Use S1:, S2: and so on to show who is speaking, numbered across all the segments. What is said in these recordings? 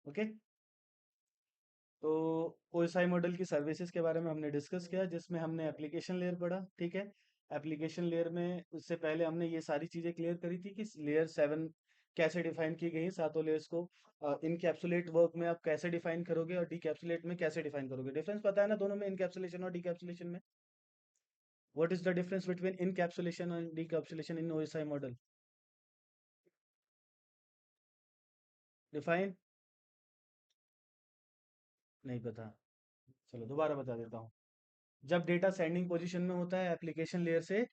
S1: Okay. तो OSI model की services के बारे में हमने डिस्कस किया, जिसमें हमने एप्लीकेशन लेयर पढ़ा। ठीक है। एप्लीकेशन लेयर में उससे पहले हमने ये सारी चीजें क्लियर करी थी कि लेयर 7 कैसे डिफाइन की गई, सातों लेयर्स को इनकैप्सुलेट वर्क में आप कैसे डिफाइन करोगे और डीकैप्सुलेट में कैसे डिफाइन करोगे। डिफरेंस पता है ना दोनों में, इनकैप्सुलेशन और डीकैप्सुलेशन में? What is the difference between encapsulation and decapsulation in OSI model? Define नहीं पता? चलो दोबारा बता देता हूँ। जब डेटा सेंडिंग पोजीशन में होता है एप्लीकेशन लेयर से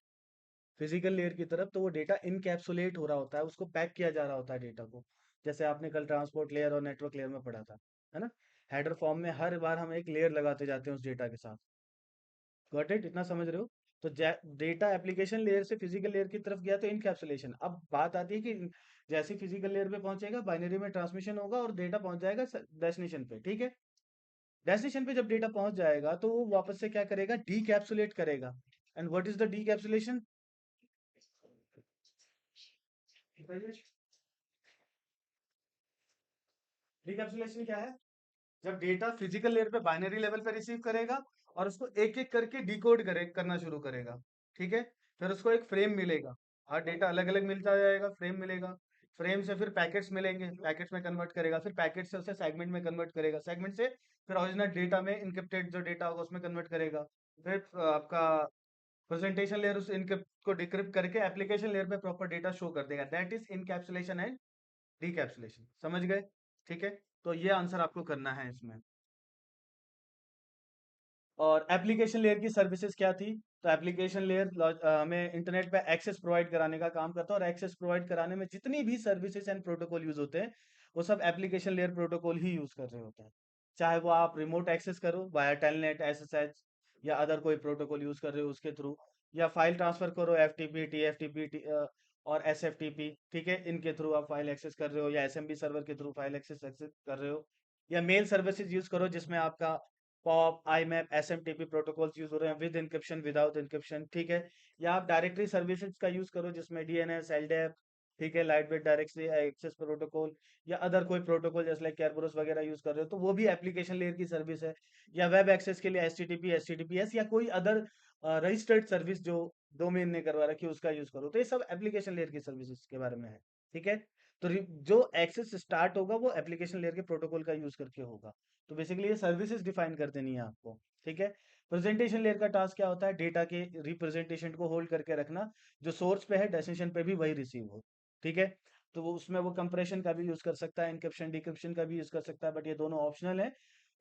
S1: फिजिकल लेयर की तरफ, तो वो डेटा इनकैप्सुलेट हो रहा होता है, उसको पैक किया जा रहा होता है डेटा को। जैसे आपने कल ट्रांसपोर्ट लेयर और नेटवर्क लेयर में पढ़ा था, है ना? हेडर फॉर्म में हर बार हम एक लेयर लगाते जाते हैं उस डेटा के साथ। Got it? इतना समझ रहे हो? तो डेटा एप्लीकेशन लेयर से फिजिकल लेयर की तरफ गया तो इनकैप्सुलेशन। अब बात आती है कि जैसे फिजिकल लेयर पे पहुंचेगा, बाइनरी में ट्रांसमिशन होगा और डेटा पहुंच जाएगा डेस्टिनेशन पे। ठीक है। डेस्टिनेशन पे जब डेटा पहुंच जाएगा तो वो वापस से क्या करेगा? डीकैप्सुलेट करेगा। And what is the decapsulation? Decapsulation क्या है? जब डेटा फिजिकल लेयर पे बाइनरी लेवल पे रिसीव करेगा और उसको एक एक करके डिकोड करना शुरू करेगा। ठीक है। फिर उसको एक फ्रेम मिलेगा। हर डेटा अलग अलग मिलता जाएगा, फ्रेम मिलेगा। फ्रेम से फिर पैकेट्स मिलेंगे, पैकेट्स में कन्वर्ट करेगा, फिर पैकेट से उसे सेगमेंट में कन्वर्ट करेगा, सेगमेंट से फिर ओरिजिनल डेटा में इनक्रिप्टेड जो डेटा होगा उसमें कन्वर्ट करेगा। फिर आपका प्रेजेंटेशन लेयर उस इनक्रिप्ट को डिक्रिप्ट करके एप्लीकेशन लेयर पे प्रॉपर डेटा शो कर देगा। That is encapsulation and decapsulation. समझ गए? ठीक है। तो ये आंसर आपको करना है इसमें। और एप्लीकेशन लेयर की सर्विसेज क्या थी? तो एप्लीकेशन लेयर हमें इंटरनेट पे एक्सेस प्रोवाइड कराने का काम करता है, और एक्सेस प्रोवाइड कराने में जितनी भी सर्विसेज एंड प्रोटोकॉल यूज होते हैं वो सब एप्लीकेशन लेयर प्रोटोकॉल ही यूज कर रहे होते हैं। चाहे वो आप रिमोट एक्सेस करो वाया टेलनेट, एसएसएच, या अदर कोई प्रोटोकॉल यूज कर रहे हो उसके थ्रू, या फाइल ट्रांसफर करो एफटीपी, टीएफटीपी और एसएफटीपी। ठीक है, इनके थ्रू आप फाइल एक्सेस कर रहे हो, या एसएमबी सर्वर के थ्रू फाइल एक्सेस एक्सेस कर रहे हो, या मेल सर्विसेज यूज करो जिसमें आपका पॉप, आईमैप, एसएमटीपी प्रोटोकॉल्स यूज हो रहे हैं विद इंक्रिप्शन, विदाउट इंक्रिप्शन। ठीक है। या आप डायरेक्टरी सर्विसेज का यूज करो जिसमें डीएनएस, एलडीएप, ठीक है, lightweight directory access protocol, या अदर कोई प्रोटोकॉल जैसे लाइक कैरबरोस वगैरह यूज कर रहे हो, तो वो भी एप्लीकेशन लेयर की सर्विस है। या वेब एक्सेस के लिए एचटीटीपी, एचटीटीपीएस, या कोई अदर रजिस्टर्ड सर्विस जो डोमेन ने करवा रखी है उसका यूज करो, तो ये सब एप्लीकेशन लेयर की सर्विसेज के बारे में है। ठीक है। तो जो एक्सेस स्टार्ट होगा वो एप्लीकेशन लेयर के प्रोटोकॉल का यूज करके होगा। तो बेसिकली ये सर्विसेज डिफाइन कर देनी है आपको। ठीक है। प्रेजेंटेशन लेयर का टास्क क्या होता है? डेटा के रिप्रेजेंटेशन को होल्ड करके रखना, जो सोर्स पे है डेस्टिनेशन पे भी वही रिसीव हो। ठीक है। तो वो उसमें वो कंप्रेशन का भी यूज कर सकता है, इंक्रिप्शन डिक्रिप्शन का भी यूज कर सकता है, बट ये दोनों ऑप्शनल है।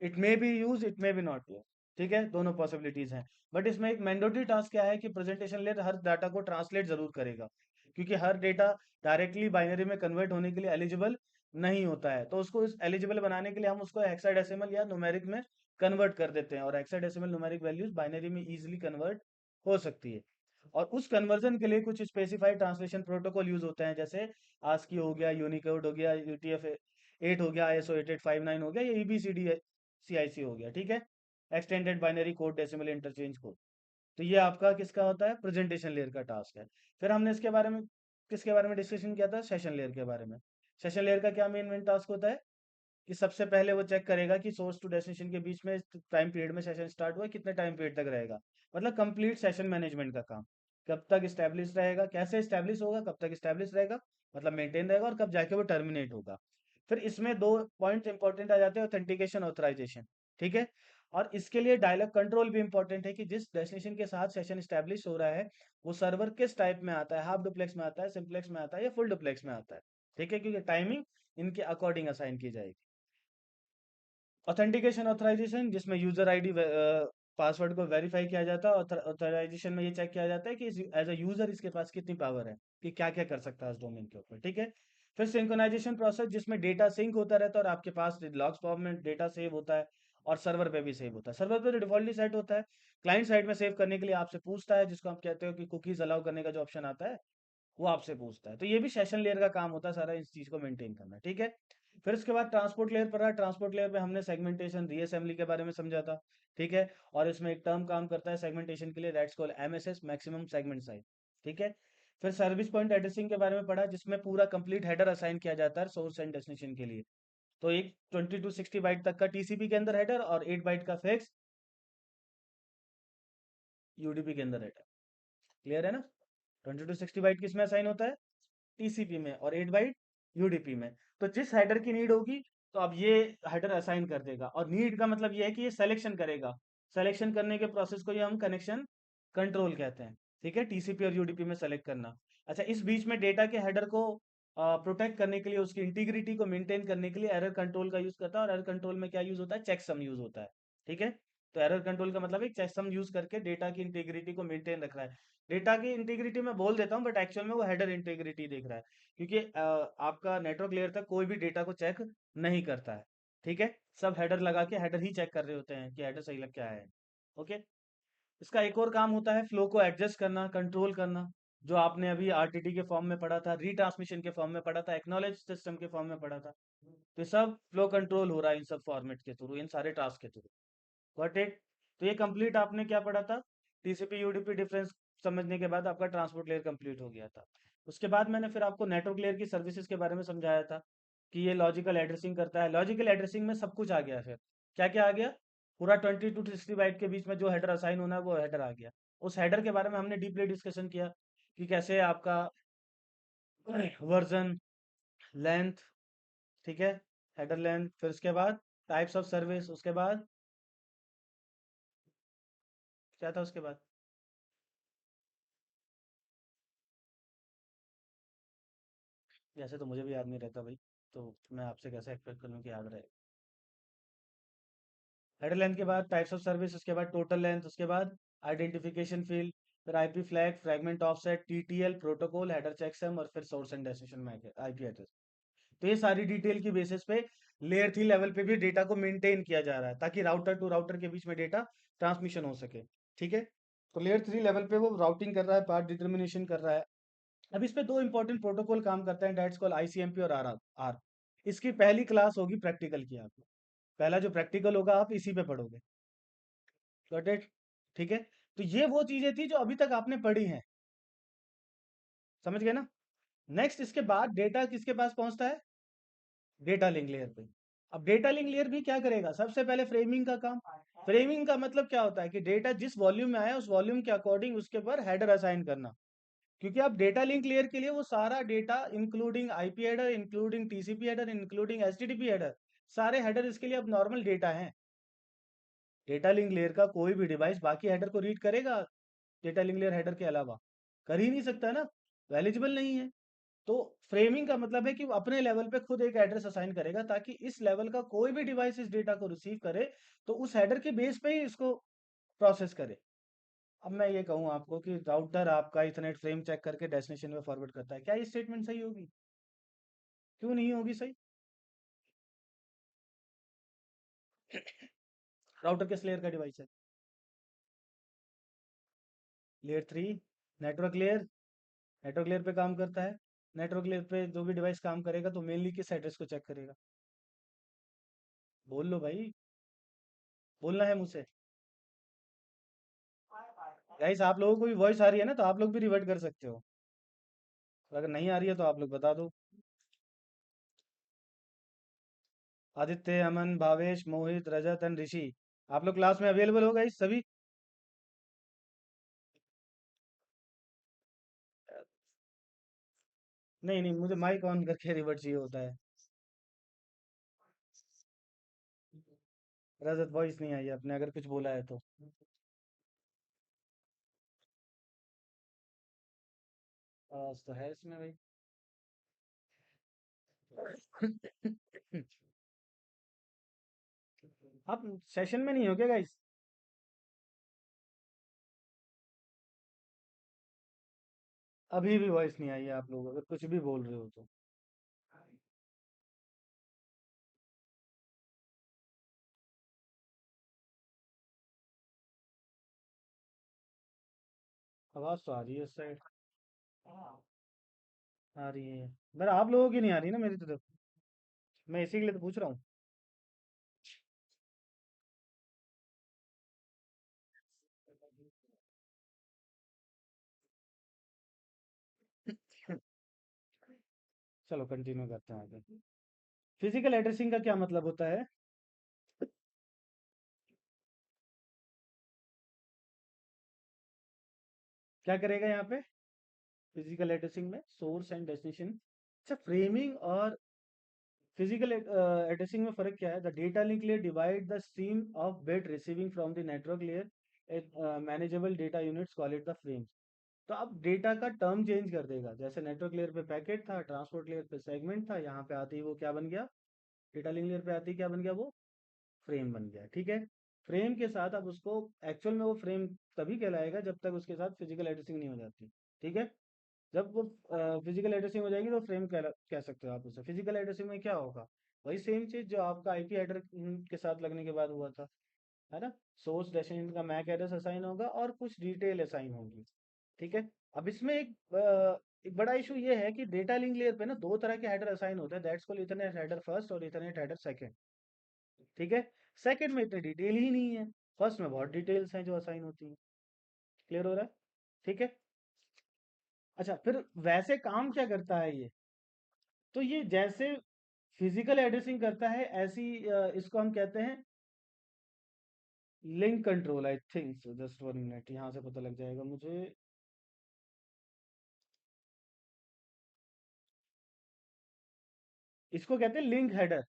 S1: It may be use, it may be not use. ठीक है, दोनों पॉसिबिलिटीज हैं। बट इसमें एक मैंडेटरी टास्क क्या है कि प्रेजेंटेशन लेयर हर डाटा को ट्रांसलेट जरूर करेगा, क्योंकि हर डेटा डायरेक्टली बाइनरी में कन्वर्ट होने के लिए एलिजिबल नहीं होता है। तो उसको इस एलिजिबल बनाने के लिए हम उसको हेक्साडेसिमल या न्यूमेरिक में कन्वर्ट कर देते हैं, और हेक्साडेसिमल न्यूमेरिक वैल्यूज बाइनरी में इजीली कन्वर्ट हो सकती है। और उस कन्वर्जन के लिए कुछ स्पेसिफाइड ट्रांसलेशन प्रोटोकॉल यूज होते हैं, जैसे आस्की हो गया, यूनिकोड हो गया, यूटीएफ 8 हो गया, आईएसओ 8859 हो गया, या ईबीसीडी सीआईसी हो गया। ठीक है, extended binary code decimal interchange code. तो ये आपका किसका होता है? प्रेजेंटेशन लेयर का टास्क है। फिर हमने इसके बारे में किसके बारे में डिस्कशन किया था? सेशन लेयर के बारे में। सेशन लेयर का क्या मेन मेन टास्क होता है? कि सबसे पहले वो चेक करेगा कि सोर्स टू डेस्टिनेशन के बीच में टाइम पीरियड में सेशन स्टार्ट हुआ है, कितने टाइम पीरियड तक रहेगा। मतलब कंप्लीट सेशन मैनेजमेंट का काम। कब तक स्टैब्लिश रहेगा, कैसे स्टैब्लिश होगा, कब तक स्टैब्लिश रहेगा, मतलब मेंटेन रहेगा, और कब जाके वो टर्मिनेट होगा। फिर इसमें दो पॉइंट्स इंपॉर्टेंट आ जाते हैं, ऑथेंटिकेशन, ऑथराइजेशन। ठीक है। और इसके लिए डायलॉग कंट्रोल भी इंपॉर्टेंट है कि जिस डेस्टिनेशन के साथ सेशन स्टैब्लिश हो रहा है वो सर्वर किस टाइप में आता है, हाफ डुप्लेक्स में आता है, सिंप्लेक्स में आता है, या फुल डुप्लेक्स में आता है। ठीक है, क्योंकि टाइमिंग इनके अकॉर्डिंग असाइन की जाएगी। ऑथेंटिकेशन, ऑथराइजेशन, जिसमें यूजर आईडी पासवर्ड को वेरीफाई किया जाता है। ऑथराइजेशन में ये चेक किया जाता है कि एज अ यूजर इसके पास कितनी पावर है, कि क्या क्या कर सकता है उस डोमेन के ऊपर। ठीक है। फिर सिंक्रोनाइजेशन प्रोसेस, जिसमें डेटा सिंक होता रहता है और आपके पास लॉग्स फॉर्म में डेटा सेव होता है, और सर्वर पे भी सेव होता है। सर्वर पे तो डिफॉल्टली सेट होता है, क्लाइंट साइड में सेव करने के लिए आपसे पूछता है, जिसको हम कहते हो कि कुकीज अलाउ करने का जो ऑप्शन आता है वो आपसे पूछता है। तो ये भी सेशन लेयर का काम होता है सारा इस चीज को मेंटेन करना। ठीक है। फिर उसके बाद ट्रांसपोर्ट लेयर पर रहा। ट्रांसपोर्ट लेयर पे हमने सेगमेंटेशन, रीअसेंबली के बारे में समझा था। ठीक है। और इसमें एक टर्म काम करता है सेगमेंटेशन के लिए, that's called MSS, maximum segment size. ठीक है। फिर सर्विस पॉइंट एड्रेसिंग के बारे में पढ़ा, जिसमें पूरा कंप्लीट हेडर असाइन किया जाता है सोर्स एंड डेस्टिनेशन के लिए। तो एक 20 to 60 बाइट तक का टीसीपी के अंदर हेडर और 8 बाइट का फिक्स यूडीपी के अंदर हेडर। क्लियर है ना? 20 to 60 बाइट किस में असाइन होता है? टीसीपी में, और 8 बाइट यूडीपी में। तो जिस हेडर की नीड होगी तो अब ये हेडर असाइन कर देगा, और नीड का मतलब ये है कि ये सिलेक्शन करेगा। सिलेक्शन करने के प्रोसेस को ये हम कनेक्शन कंट्रोल कहते हैं। ठीक है, टीसीपी और यूडीपी में सेलेक्ट करना। अच्छा, इस बीच में डेटा के हेडर को प्रोटेक्ट करने के लिए, उसकी इंटीग्रिटी को मेंटेन करने के लिए एरर कंट्रोल का यूज करता है। और एरर कंट्रोल में क्या यूज होता है? चेकसम यूज होता है। ठीक है, तो एरर कंट्रोल का मतलब है चेकसम यूज करके डेटा की इंटीग्रिटी को मेंटेन रख रहा है। डेटा की इंटीग्रिटी मैं बोल देता हूँ, बट एक्चुअल में वो हेडर इंटीग्रिटी देख रहा है, क्योंकि आपका नेटवर्क लेयर तक कोई भी डेटा को चेक नहीं करता है। ठीक है, सब हेडर लगा के हेडर ही चेक कर रहे होते हैं कि हेडर सही लग क्या है। ओके, इसका एक और काम होता है फ्लो को एडजस्ट करना, कंट्रोल करना। जो आपने अभी आरटीटी के फॉर्म में पढ़ा था, रीट्रांसमिशन के फॉर्म में पढ़ा था, एक्नॉलेज सिस्टम के फॉर्म में पढ़ा था। तो ये सब फ्लो कंट्रोल हो रहा है इन सब फॉर्मेट के थ्रू, इन सारे टास्क के थ्रू। Got it? तो ये कंप्लीट आपने क्या पढ़ा था? टीसीपी यूडीपी डिफरेंस समझने के बाद आपका ट्रांसपोर्ट लेयर कंप्लीट हो गया था। उसके बाद मैंने फिर आपको नेटवर्क लेयर की सर्विसेज के बारे में समझाया था कि ये लॉजिकल एड्रेसिंग करता है। लॉजिकल एड्रेसिंग में सब कुछ आ गया। फिर क्या क्या आ गया? पूरा 20 to 60 बाइट के बीच में जो हेडर असाइन होना है वो हेडर आ गया। उस हेडर के बारे में हमने डीपली डिस्कशन किया कि कैसे आपका वर्जन, लेंथ, ठीक है, हेडर लेंथ, फिर उसके बाद टाइप्स ऑफ सर्विस, उसके बाद क्या था उसके बाद? वैसे तो मुझे भी याद नहीं रहता भाई, तो मैं आपसे कैसे एक्सपेक्ट करूँ कि याद रहे। हेडर लेंथ के बाद टाइप्स ऑफ सर्विस, उसके बाद टोटल लेंथ, उसके बाद आइडेंटिफिकेशन फील्ड, फिर IP flag, fragment offset, TTL, protocol, header checksum, और फिर source and destination IP address. तो ये सारी डिटेल की बेसिस पे लेयर 3 लेवल पे भी डेटा को मेंटेन किया जा रहा है, ताकि राउटर टू राउटर के बीच में डेटा ट्रांसमिशन हो सके। ठीक है, तो लेयर 3 लेवल पे वो राउटिंग कर रहा है, पाथ डिटर्मिनेशन कर रहा है। अब इस पे दो इंपॉर्टेंट प्रोटोकॉल काम करते हैं, डेट्स कॉल आईसीएमपी और आर। इसकी पहली क्लास होगी प्रैक्टिकल की। आपको पहला जो प्रैक्टिकल होगा आप इसी पे पढ़ोगे। Got it? ठीक है, तो ये वो चीजें थी जो अभी तक आपने पढ़ी हैं। समझ गए ना? नेक्स्ट इसके बाद डेटा किसके पास पहुंचता है? डेटा लिंक लेयर पे। अब डेटा लिंक लेयर भी क्या करेगा? सबसे पहले फ्रेमिंग का काम। फ्रेमिंग का मतलब क्या होता है कि डेटा जिस वॉल्यूम में आया उस वॉल्यूम के अकॉर्डिंग उसके ऊपर हेडर असाइन करना। क्योंकि आप डेटा लिंक लेयर के लिए वो सारा data including IP header, including TCP header, including HTTP header, सारे हेडर इसके लिए अब नॉर्मल डेटा हैं। डेटा लिंक लेयर का कोई भी डिवाइस बाकी हेडर को रीड करेगा डेटा लिंक लेयर हेडर के अलावा? कर ही नहीं सकता ना, एलिजिबल नहीं है। तो फ्रेमिंग का मतलब है कि वो अपने लेवल पे खुद एक एड्रेस असाइन करेगा, ताकि इस लेवल का कोई भी डिवाइस इस डेटा को रिसीव करे तो उस हेडर के बेस पे ही इसको प्रोसेस करे। अब मैं ये कहूँ आपको कि राउटर आपका इथरनेट फ्रेम चेक करके डेस्टिनेशन में फॉरवर्ड करता है, क्या ये स्टेटमेंट सही होगी? क्यों नहीं होगी सही? राउटर किस लेयर का डिवाइस है? Layer 3, network layer. Network layer पे काम करता है। नेटवर्क लेयर पे जो भी डिवाइस काम करेगा तो मेनली किस एड्रेस को चेक करेगा? बोल लो भाई, बोलना है मुझसे। गाइस, आप लोगों को भी वॉइस आ रही है ना, तो आप लोग भी रिवर्ट कर सकते हो। और अगर नहीं आ रही है तो आप लोग बता दो। आदित्य, अमन, भावेश, मोहित, रजत एंड ऋषि, आप लोग क्लास में अवेलेबल हो गाइस सभी? नहीं नहीं, मुझे माइक ऑन करके रिवर्ट चाहिए होता है। रजत, वॉइस नहीं आई है आपने अगर कुछ बोला है तो। आवाज तो है इसमें भाई। आप सेशन में नहीं हो क्या गाइस? अभी भी वॉइस नहीं आई है आप लोग अगर कुछ भी बोल रहे हो तो। आवाज तो आ रही है इस साइड। आ रही है, पर आप लोगों की नहीं आ रही ना मेरी तरफ। मैं इसी के लिए तो पूछ रहा हूँ। चलो कंटिन्यू करते हैं आगे। फिजिकल एड्रेसिंग का क्या मतलब होता है? क्या करेगा यहाँ पे फिजिकल एड्रेसिंग में? Source and destination. अच्छा, फ्रेमिंग और फिजिकल एड्रेसिंग में फर्क क्या है? The data link layer divide the stream of bit receiving from the network layer, manageable data units call it the frame. तो अब डेटा का टर्म चेंज कर देगा। जैसे नेटवर्क लेयर पे पैकेट था, ट्रांसपोर्ट लेयर पे सेगमेंट था, यहाँ पे आते ही वो क्या बन गया? डेटा लिंक लेयर पे आते ही क्या बन गया वो? फ्रेम बन गया। ठीक है। फ्रेम के साथ अब उसको एक्चुअल में वो फ्रेम तभी कहलाएगा जब तक उसके साथ फिजिकल एड्रेसिंग नहीं हो जाती। ठीक है। जब वो फिजिकल एड्रेसिंग हो जाएगी तो फ्रेम कह सकते हो आप उसे। फिजिकल एड्रेसिंग में क्या होगा? वही सेम चीज जो आपका आईपी एड्रेस के साथ लगने के बाद हुआ था, है ना? सोर्स डेस्टिनेशन का मैक एड्रेस असाइन होगा और कुछ डिटेल असाइन होगी। ठीक है। अब इसमें एक बड़ा इशू ये है कि डेटा लिंक लेयर पे ना दो तरह के हेडर असाइन होते हैं, that's called Ethernet header first और इथरनेट हेडर सेकंड। ठीक है। सेकंड में इतनी डिटेल ही नहीं है, फर्स्ट में बहुत डिटेल्स हैं जो असाइन होती हैं। क्लियर हो रहा है? ठीक है। अच्छा, फिर वैसे काम क्या करता है ये? तो ये जैसे फिजिकल एड्रेसिंग करता है ऐसी इसको हम कहते हैं link control. I think so, just 1 minute, यहाँ से पता लग जाएगा मुझे। इसको कहते हैं लिंक हेडर,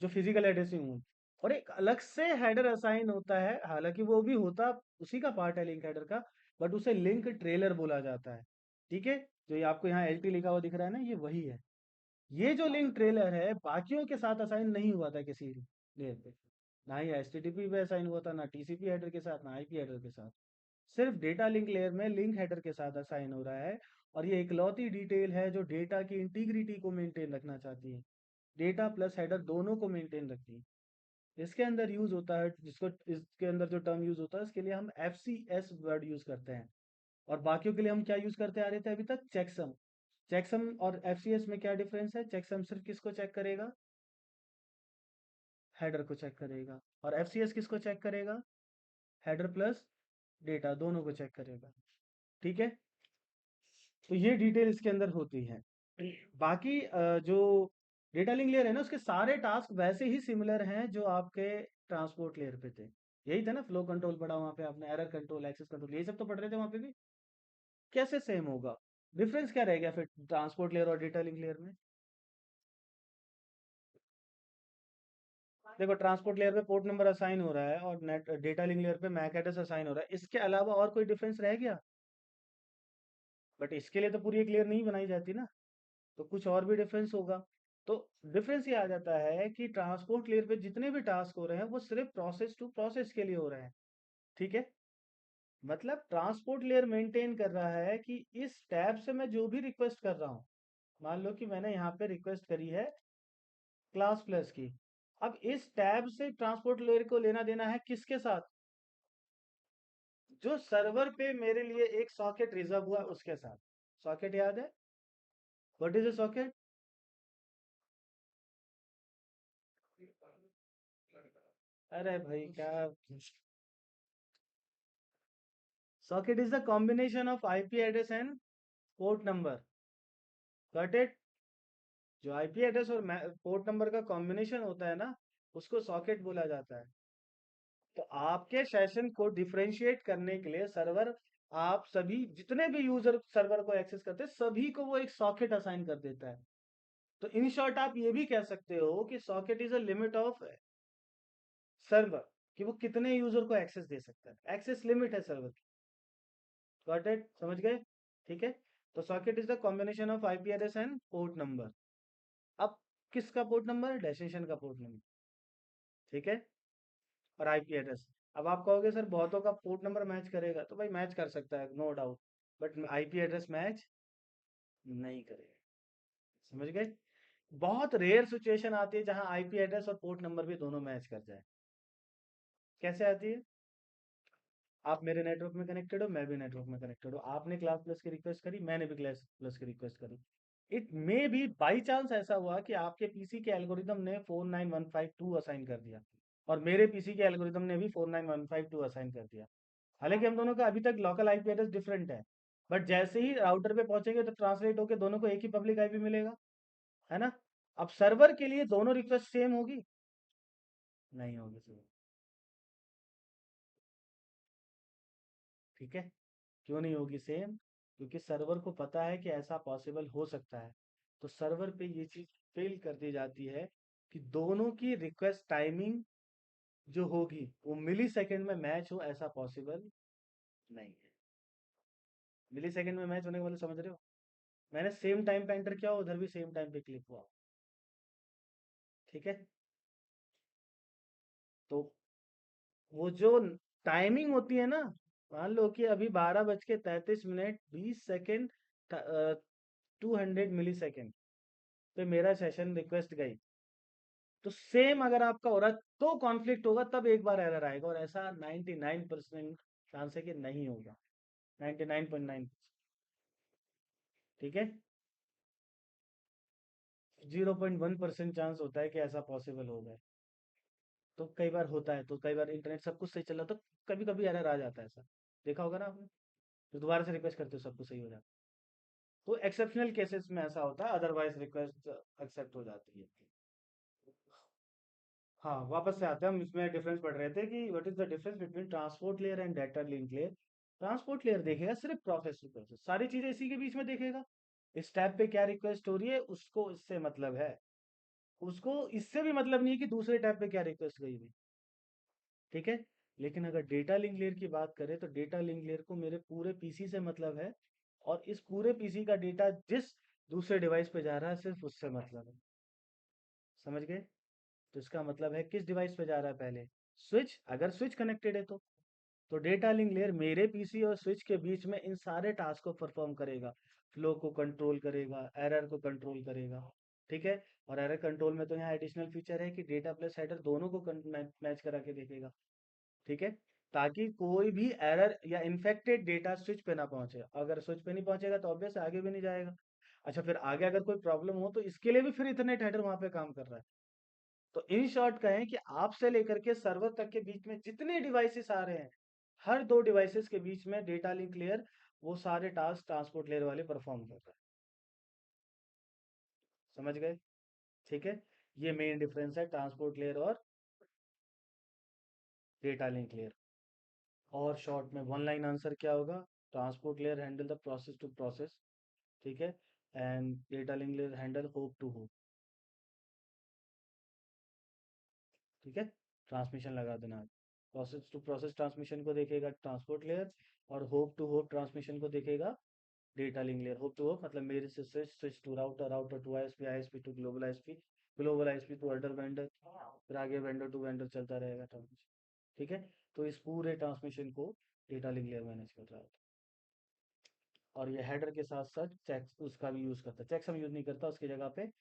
S1: जो फिजिकल एड्रेसिंग हो। और एक अलग से हेडर असाइन होता है, हालांकि वो भी होता उसी का पार्ट है लिंक हेडर का, बट उसे लिंक ट्रेलर बोला जाता है। ठीक है। जो ये आपको यहाँ एलटी लिखा हुआ दिख रहा है ना, ये वही है। ये जो लिंक ट्रेलर है बाकियों के साथ असाइन नहीं हुआ था किसी लेयर पे। ना ही एचटीटीपी पे असाइन हुआ था, ना टीसीपी हेडर के साथ, ना आईपी हेडर के साथ। सिर्फ डेटा लिंक लेयर में लिंक हेडर के साथ असाइन हो रहा है। और ये इकलौती डिटेल है जो डेटा की इंटीग्रिटी को मेंटेन रखना चाहती है। डेटा प्लस हेडर दोनों को मेंटेन रखती है। इसके अंदर यूज होता है, जिसको इसके अंदर जो टर्म यूज होता है इसके लिए हम F C S word use करते हैं। और बाकियों के लिए हम क्या यूज करते आ रहे थे अभी तक? चेकसम। चेकसम और एफ सी एस में क्या डिफरेंस है? चेकसम सिर्फ किसको चेक करेगा? हेडर को चेक करेगा। और एफ सी एस किसको चेक करेगा? हेडर प्लस डेटा दोनों को चेक करेगा। ठीक है। तो ये डिटेल इसके अंदर होती है। बाकी जो डेटा लिंक लेयर है ना, उसके सारे टास्क वैसे ही सिमिलर हैं जो आपके ट्रांसपोर्ट लेयर पे थे। यही था ना, फ्लो कंट्रोल पढ़ा वहां पे आपने, एरर कंट्रोल, एक्सेस कंट्रोल, यही सब तो पढ़ रहे थे वहां पे भी। कैसे सेम होगा? डिफरेंस क्या रह गया फिर ट्रांसपोर्ट लेयर और डेटा लिंक लेयर में? देखो, ट्रांसपोर्ट लेयर पे पोर्ट नंबर असाइन हो रहा है और नेट डेटा लिंक लेयर पे मैक एड्रेस असाइन हो रहा है। इसके अलावा और कोई डिफरेंस रह गया? बट इसके लिए तो पूरी एक लेयर नहीं बनाई जाती ना, तो कुछ और भी डिफरेंस होगा। तो डिफरेंस ये आ जाता है कि ट्रांसपोर्ट लेयर पे जितने भी टास्क हो रहे हैं वो सिर्फ प्रोसेस टू प्रोसेस के लिए हो रहे हैं। ठीक है। मतलब ट्रांसपोर्ट लेयर मेंटेन कर रहा है कि इस टैब से मैं जो भी रिक्वेस्ट कर रहा हूँ, मान लो कि मैंने यहाँ पे रिक्वेस्ट करी है क्लास प्लस की। अब इस टैब से ट्रांसपोर्ट लेयर को लेना देना है किसके साथ? जो सर्वर पे मेरे लिए एक सॉकेट रिजर्व हुआ उसके साथ। सॉकेट याद है? What is a socket? अरे भाई क्या, socket is the combination of IP address and port number. Got it? जो आईपी एड्रेस और पोर्ट नंबर का कॉम्बिनेशन होता है ना, उसको सॉकेट बोला जाता है। तो आपके सेशन को डिफरेंशिएट करने के लिए सर्वर, आप सभी जितने भी यूजर सर्वर को एक्सेस करते हैं सभी को वो एक सॉकेट असाइन कर देता है। तो इन शॉर्ट आप ये भी कह सकते हो कि socket is a limit of server, कि वो कितने यूजर को एक्सेस दे सकता है, एक्सेस लिमिट है सर्वर की। Got it? समझ गए? ठीक है। तो socket is the combination of IP address and port number. अब किसका पोर्ट नंबर? डेस्टिनेशन का पोर्ट नंबर। ठीक है। और आईपी एड्रेस। अब आप कहोगे सर बहुतों का पोर्ट नंबर मैच करेगा, तो भाई मैच कर सकता है, no doubt. But IP address match नहीं करेगा। समझ गए? बहुत रेयर सिचुएशन आती है जहां आईपी एड्रेस और पोर्ट नंबर भी दोनों मैच कर जाए। कैसे आती है? आप मेरे नेटवर्क में कनेक्टेड हो, मैं भी नेटवर्क में कनेक्टेड हो, आपने क्लास प्लस की रिक्वेस्ट करी, मैंने भी क्लास प्लस की रिक्वेस्ट करी। इट मे भी बाई चांस ऐसा हुआ कि आपके पीसी के एल्गोरिदम ने 49152 असाइन कर दिया और मेरे पीसी के एल्गोरिदम ने भी 49152 असाइन कर दिया। हालांकि हम दोनों का अभी तक लोकल आईपी एड्रेस डिफरेंट है, बट जैसे ही राउटर पे पहुंचेंगे तो ट्रांसलेट होकर दोनों को एक ही पब्लिक आईपी मिलेगा, है ना? अब सर्वर के लिए दोनों रिक्वेस्ट सेम होगी? नहीं होगी सेम। ठीक है, क्यों नहीं होगी सेम? क्योंकि सर्वर को पता है कि ऐसा पॉसिबल हो सकता है, तो सर्वर पे ये चीज फेल कर दी जाती है कि दोनों की रिक्वेस्ट टाइमिंग जो होगी वो मिली सेकेंड में मैच हो, ऐसा पॉसिबल नहीं है। मिली सेकेंड में मैच होने का मतलब समझ रहे हो? मैंने सेम टाइम पे एंटर किया, उधर भी सेम टाइम पे क्लिक हुआ। ठीक है, तो वो जो टाइमिंग होती है ना, मान लो कि अभी 12:33 200 मिली सेकेंड पे मेरा सेशन रिक्वेस्ट गई, तो सेम अगर आपका हो रहा है तो कॉन्फ्लिक्ट होगा, तब एक बार एरर आएगा, और ऐसा 99% चांस है कि नहीं होगा। 99.9। ठीक है, 0.1% चांस होता है कि ऐसा पॉसिबल होगा। तो कई बार होता है, तो कई बार इंटरनेट सब कुछ सही चल रहा तो कभी कभी एरर आ जाता है, ऐसा देखा होगा ना आपने। तो दोबारा से रिक्वेस्ट करते हो सब कुछ सही हो जाता है। तो एक्सेप्शनल केसेस में ऐसा होता है, अदरवाइज रिक्वेस्ट एक्सेप्ट हो जाती है। हाँ, वापस से आते हैं हम, इसमें डिफरेंस पढ़ रहे थे कि what is the difference between transport layer and data link layer. Transport layer देखेगा सिर्फ प्रोसेस रिक्वेस्ट, सारी चीजें इसी के बीच में देखेगा। इस टैब पे क्या रिक्वेस्ट हो रही है उसको इससे मतलब है, उसको इससे भी मतलब नहीं है कि दूसरे टैब पे क्या रिक्वेस्ट गई हुई। ठीक है, लेकिन अगर डेटा लिंक लेयर की बात करें तो डेटा लिंक लेयर को मेरे पूरे पीसी से मतलब है, और इस पूरे पीसी का डेटा जिस दूसरे डिवाइस पे जा रहा है सिर्फ उससे मतलब है। समझ गए? तो इसका मतलब है किस डिवाइस पे जा रहा है पहले? स्विच, अगर स्विच कनेक्टेड है तो डेटा लिंक लेयर मेरे पीसी और स्विच के बीच में इन सारे टास्क को परफॉर्म करेगा। फ्लो को कंट्रोल करेगा, एरर को कंट्रोल करेगा। ठीक है, और एरर कंट्रोल में तो यहाँ एडिशनल फीचर है कि डेटा प्लस हेडर दोनों को मैच करा के देखेगा। ठीक है, ताकि कोई भी एरर या इन्फेक्टेड डेटा स्विच पे ना पहुंचे। अगर स्विच पे नहीं पहुंचेगा तो ऑब्वियस आगे भी नहीं जाएगा। अच्छा, फिर आगे अगर कोई प्रॉब्लम हो तो इसके लिए भी फिर इथरनेट हेडर वहां पे काम कर रहा है। तो इन शॉर्ट कहें कि आपसे लेकर के सर्वर तक के बीच में जितने डिवाइसेस आ रहे हैं, हर दो डिवाइसेस के बीच में डेटा लिंक लेयर वो सारे टास्क ट्रांसपोर्ट लेयर वाले परफॉर्म कर रहा है। समझ गए? ठीक है, ये मेन डिफरेंस है ट्रांसपोर्ट लेयर और डेटा लिंक लेयर। और शॉर्ट में वन लाइन आंसर क्या होगा? Transport layer handle the process to process. ठीक है, and data link layer handle hop to hop. ठीक है, ट्रांसमिशन लगा देना। प्रोसेस टू प्रोसेस ट्रांसमिशन को देखेगा ट्रांसपोर्ट लेयर, और होप टू होप ट्रांसमिशन को देखेगा data link layer. Hop to hop मतलब मेरे से switch, switch to router, router to ISP, ISP to global ISP, global ISP to other vendor, फिर आगे वेंडर टू वेंडर चलता रहेगा ट्रांसमिशन। ठीक है, तो इस पूरे ट्रांसमिशन को डेटा लिंक लेयर मैनेज कर रहा है। और ये हेडर के साथ साथ चेक उसका भी यूज करता है। चेक्स हम यूज नहीं करता, उसकी जगह पे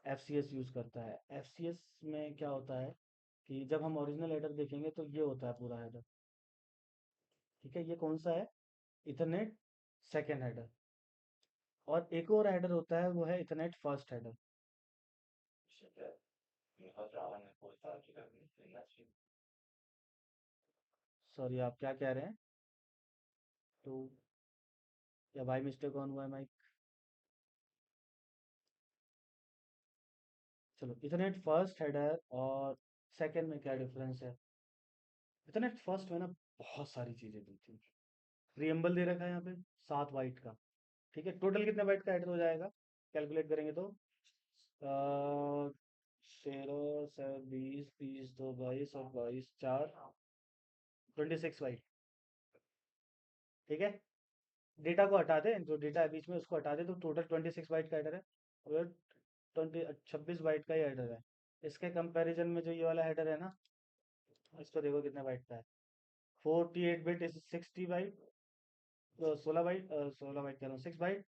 S1: एफसीएस यूज करता है। एफसीएस में क्या होता है कि जब हम ओरिजिनल हेडर देखेंगे तो ये होता है पूरा हेडर। ठीक है, ये कौन सा है? Ethernet second header. और एक और हेडर होता है, वो है इथरनेट फर्स्ट हेडर। सॉरी, आप क्या कह रहे हैं? तो या बाई मिस्टेक ऑन हुआ है माइक? चलो, इथरनेट फर्स्ट हेडर और सेकेंड में क्या डिफरेंस है? इथरनेट फर्स्ट में ना बहुत सारी चीजें दी थी। प्रीएम्बल दे रखा है यहाँ पे 7 बाइट का। ठीक है, टोटल कितने बाइट का हेडर हो जाएगा? कैलकुलेट करेंगे तो 13, 7, 20, 20, 2, 22 और 22, 4, 26 बाइट। ठीक है, डेटा को हटा दें, जो डेटा है बीच में उसको हटा दें, तो टोटल 26 बाइट का हेडर है। और 26 बाइट का ही हेडर है। इसके कंपैरिजन में जो ये वाला हेडर है ना, इसको देखो कितने बाइट का है। 48 bit is 60 byte, 16 byte, 16 byte कह रहा हूँ, 6 byte.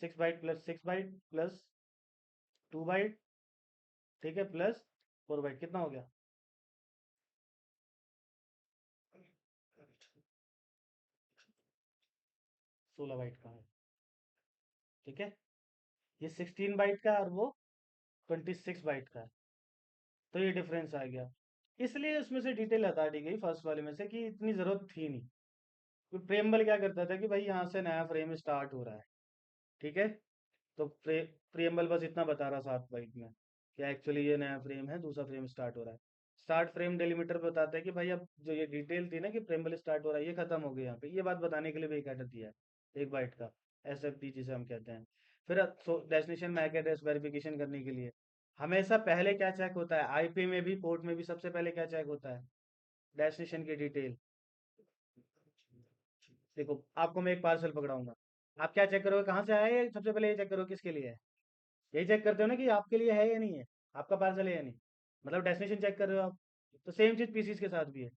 S1: 6 byte plus 6 byte plus 2 byte. ठीक है, प्लस 4 बाइट, कितना हो गया? 16 बाइट का है। ठीक है, ये 16 बाइट का है और वो 26 बाइट का है। तो ये डिफरेंस आ गया। इसलिए उसमें से डिटेल हटा दी गई फर्स्ट वाले में से, कि इतनी जरूरत थी नहीं। तो प्रेमबल क्या करता था कि भाई यहाँ से नया फ्रेम स्टार्ट हो रहा है। ठीक है, तो प्रेमबल बस इतना बता रहा 7 बाइट में। कि एक्चुअली ये नया फ्रेम है, दूसरा फ्रेम स्टार्ट हो रहा है। स्टार्ट फ्रेम डेलीमीटर बताता है कि भाई अब जो ये डिटेल थी ना कि फ्रेम स्टार्ट हो रहा है, ये खत्म हो गई यहाँ पे, ये बात बताने के लिए भी एक एडर दिया है 1 बाइट का, SFD जिसे हम कहते हैं। फिर डेस्टिनेशन मैक एड्रेस वेरिफिकेशन करने के लिए हमेशा पहले क्या चेक होता है, आईपी में भी पोर्ट में भी सबसे पहले क्या चेक होता है, डेस्टिनेशन की डिटेल। देखो आपको मैं एक पार्सल पकड़ाऊंगा, आप क्या चेक करोगे, कहाँ से आया है, सबसे पहले ये चेक करो किसके लिए है। यही चेक करते हो ना कि आपके लिए है या नहीं है, आपका पार्सल है या नहीं, मतलब डेस्टिनेशन चेक कर रहे हो आप। तो सेम चीज पीसीस के साथ भी है,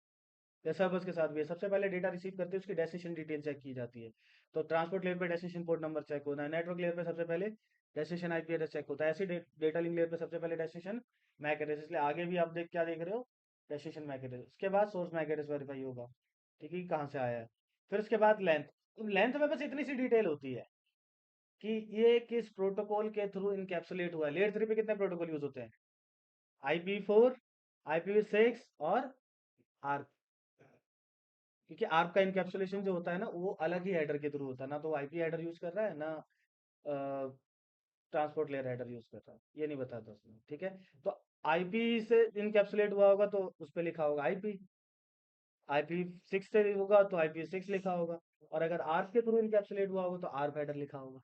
S1: या सर्वर्स के साथ भी है। सबसे पहले डेटा रिसीव करते हैं, उसकी डेस्टिनेशन डिटेल चेक की जाती है। तो ट्रांसपोर्ट लेयर पे डेस्टिनेशन पोर्ट नंबर चेक होता है, नेटवर्क लेयर पे सबसे पहले डेस्टिनेशन आईपी एड्रेस चेक होता है, ऐसे डेटा लिंक लेयर पे सबसे पहले डेस्टिनेशन मैक एड्रेस। इसलिए आगे भी आप क्या देख रहे हो, डेस्टिनेशन मैक एड्रेस, उसके बाद सोर्स मैक एड्रेस वेरीफाई होगा, ठीक है, कहाँ से आया है। फिर उसके बाद लेंथ, लेंथ में बस इतनी सी डिटेल होती है कि ये किस प्रोटोकॉल के थ्रू इनकैप्सुलेट हुआ है। लेयर 3 पे कितने प्रोटोकॉल यूज होते हैं, IP4, IPv6 और आर्क। क्योंकि आर्क का इनकैप्सुलेशन जो होता है ना, वो अलग ही हेडर के थ्रू होता है, ना तो आईपी हेडर यूज कर रहा है, ना ट्रांसपोर्ट लेयर हेडर यूज कर रहा है, ये नहीं बताता उसमें, ठीक है। तो आईपी से इनकैप्सुलेट हुआ होगा तो उस पर लिखा होगा आईपी, IP6 से होगा तो IP6 लिखा होगा, और अगर आर्क के थ्रू इनकैप्सुलेट हुआ होगा तो आर्क हेडर लिखा होगा,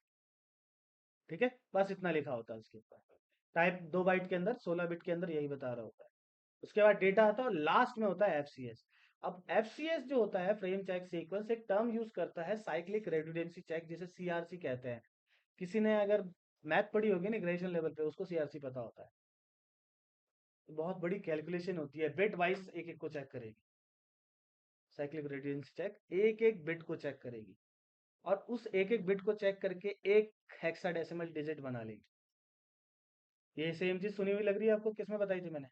S1: ठीक है। बस इतना लिखा होता है उसके ऊपर। टाइप 2 बाइट के अंदर, 16 बिट के अंदर यही बता रहा होता है। उसके बाद डेटा आता है और लास्ट में होता है FCS। अब FCS जो होता है, फ्रेम चेक सीक्वेंस, एक टर्म यूज करता है साइक्लिक रेडुडेंसी चेक, जिसे CRC कहते हैं। किसी ने अगर मैथ पढ़ी होगी ना ग्रेजुएशन लेवल पे, उसको CRC पता होता है। तो बहुत बड़ी कैलकुलेशन होती है, बिट वाइज एक एक को चेक करेगी। साइक्लिक रेडुडेंसी चेक एक एक बिट को चेक करेगी, और उस एक एक बिट को चेक करके एक हेक्साडेसिमल डिजिट बना लेगी। ये सेम चीज सुनी हुई लग रही है आपको, किसमें बताई थी मैंने,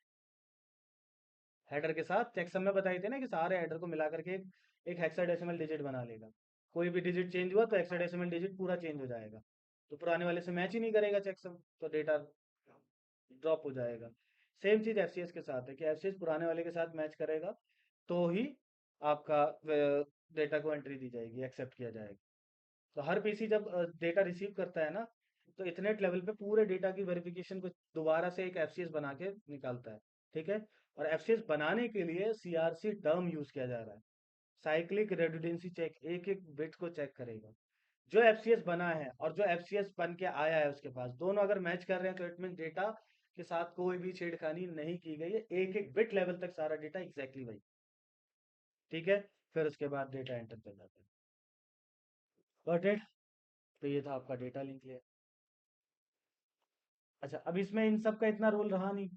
S1: हेडर के साथ चेकसम में बताई थी ना कि सारे हेडर को मिला करके एक हेक्साडेसिमल डिजिट बना लेगा। कोई भी डिजिट चेंज हुआ तो हेक्साडेसिमल डिजिट पूरा चेंज हो जाएगा, तो पुराने वाले से मैच ही नहीं करेगा चेकसम, तो डेटा ड्रॉप हो जाएगा। सेम चीज FCS के साथ है कि FCS पुराने वाले के साथ मैच करेगा तो ही आपका डेटा को एंट्री दी जाएगी, एक्सेप्ट किया जाएगा। तो हर पीसी जब डेटा रिसीव करता है ना, तो इथरनेट लेवल पे पूरे डेटा की वेरिफिकेशन को दोबारा से एक FCS बना के निकालता है, ठीक है। और FCS बनाने के लिए CRC टर्म यूज किया जा रहा है, साइक्लिक रेडुडेंसी चेक, एक एक बिट को चेक करेगा। जो FCS बना है और जो FCS बन के आया है उसके पास, दोनों अगर मैच कर रहे हैं तो इट मीन डेटा के साथ कोई भी छेड़खानी नहीं की गई है, एक एक बिट लेवल तक सारा डेटा एग्जैक्टली वही, ठीक है। फिर उसके बाद डेटा एंटर कर जाता है। Got it. तो ये था आपका डेटा लिंक लेयर। अच्छा, अब इसमें इन सब का इतना रोल रहा नहीं,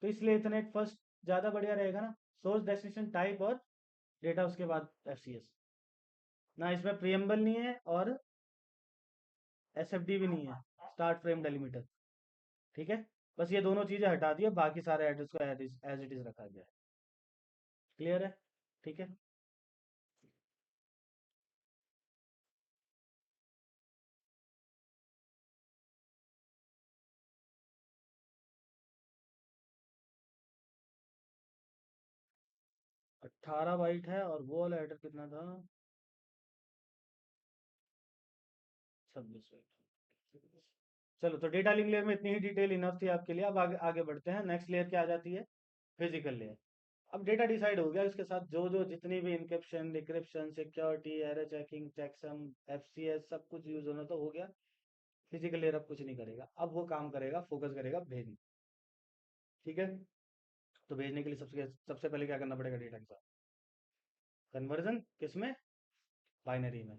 S1: तो इसलिए इथरनेट फर्स्ट ज़्यादा बढ़िया रहेगा ना, सोर्स डेस्टिनेशन टाइप और डेटा, उसके बाद FCS। ना इसमें प्रियम्बल नहीं है और SFD भी नहीं है, स्टार्ट फ्रेम डेलीमीटर, ठीक है। बस ये दोनों चीज़ें हटा दिए, बाकी सारे एड्रेस को एज इट इज़ रखा गया है। क्लियर है, ठीक है। 18 बाइट है, और वो वाला एड्रेस कितना था, 26 बाइट। चलो, तो डेटा लिंक लेयर में इतनी ही डिटेल इनफ थी आपके लिए। अब आगे आगे बढ़ते हैं, नेक्स्ट लेयर क्या आ जाती है, फिजिकल लेयर। अब डेटा डिसाइड हो गया, इसके साथ जो जो जितनी भी encryption, decryption, security, error checking, checksum, FCS, सब कुछ यूज होना तो हो गया। फिजिकल लेयर अब कुछ नहीं करेगा, अब वो काम करेगा, फोकस करेगा भेजने, ठीक है। तो भेजने के लिए सबसे सबसे पहले क्या करना पड़ेगा, डेटा के साथ कन्वर्जन, किसमें, बाइनरी में।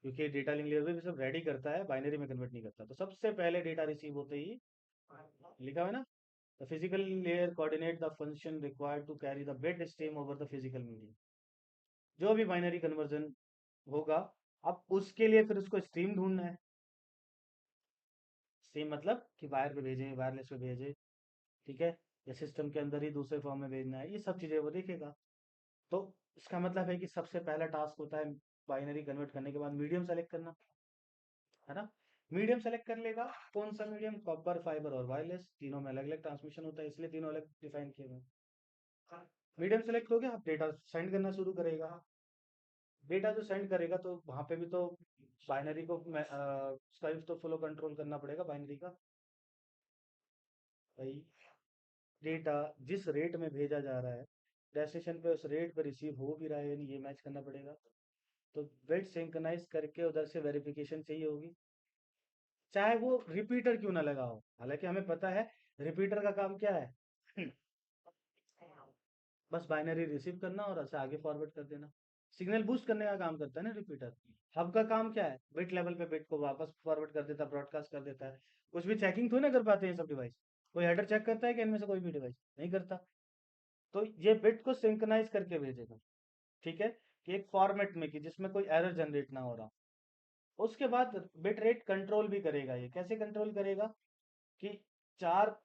S1: क्योंकि डेटा लिंक लेयर भी सब रेडी करता है, बाइनरी में कन्वर्ट नहीं करता। तो सबसे पहले डेटा रिसीव होते ही लिखा हुआ है ना, the physical layer coordinate the function required to carry the bit stream over the physical medium. जो भी बाइनरी कन्वर्जन होगा, अब उसके लिए फिर उसको स्ट्रीम ढूंढना है। स्ट्रीम मतलब कि वायर पे भेजे, वायरलेस पे भेजे, ठीक है, या सिस्टम के अंदर ही दूसरे फॉर्म में भेजना है, ये सब चीज़ें वो देखेगा। तो इसका मतलब है कि सबसे पहला टास्क होता है बाइनरी कन्वर्ट करने के बाद मीडियम सेलेक्ट करना, है ना। मीडियम सेलेक्ट कर लेगा, कौन सा मीडियम, कॉपर, फाइबर और वायरलेस, तीनों में अलग अलग ट्रांसमिशन होता है, इसलिए तीनों अलग डिफाइन किए हुए हैं। मीडियम सेलेक्ट हो गया, अब डेटा सेंड करना शुरू करेगा। डेटा जो सेंड करेगा तो वहां पे भी तो बाइनरी को उसका भी तो फ्लो कंट्रोल करना पड़ेगा बाइनरी का। भाई डेटा जिस रेट में भेजा जा रहा है, डेस्टिनेशन पे उस रेट पे रिसीव हो भी रहा है या नहीं, ये मैच करना पड़ेगा। तो बिट सिंक्रोनाइज करके उधर से वेरिफिकेशन चाहिए होगी, चाहे वो रिपीटर क्यों ना लगा हो। हालांकि हमें पता है रिपीटर का काम क्या है, बस बाइनरी रिसीव करना और ऐसे आगे फॉरवर्ड कर देना। सिग्नल बूस्ट करने का काम करता है ना रिपीटर। हब का काम क्या है, बिट लेवल पे बिट को वापस फॉरवर्ड कर देता है, ब्रॉडकास्ट कर देता है। कुछ भी चेकिंग थोड़ी ना कर पाते हैं ये सब डिवाइस। कोई हेडर चेक करता है कि इनमें से कोई भी डिवाइस नहीं करता। तो ये बिट को सिंक्रोनाइज करके भेजेगा, ठीक है, कि एक फॉर्मेट में कि जिसमें कोई एरर जनरेट ना हो रहा। उसके बाद बिट रेट कंट्रोल भी करेगा। ये कैसे कंट्रोल करेगा कि चार,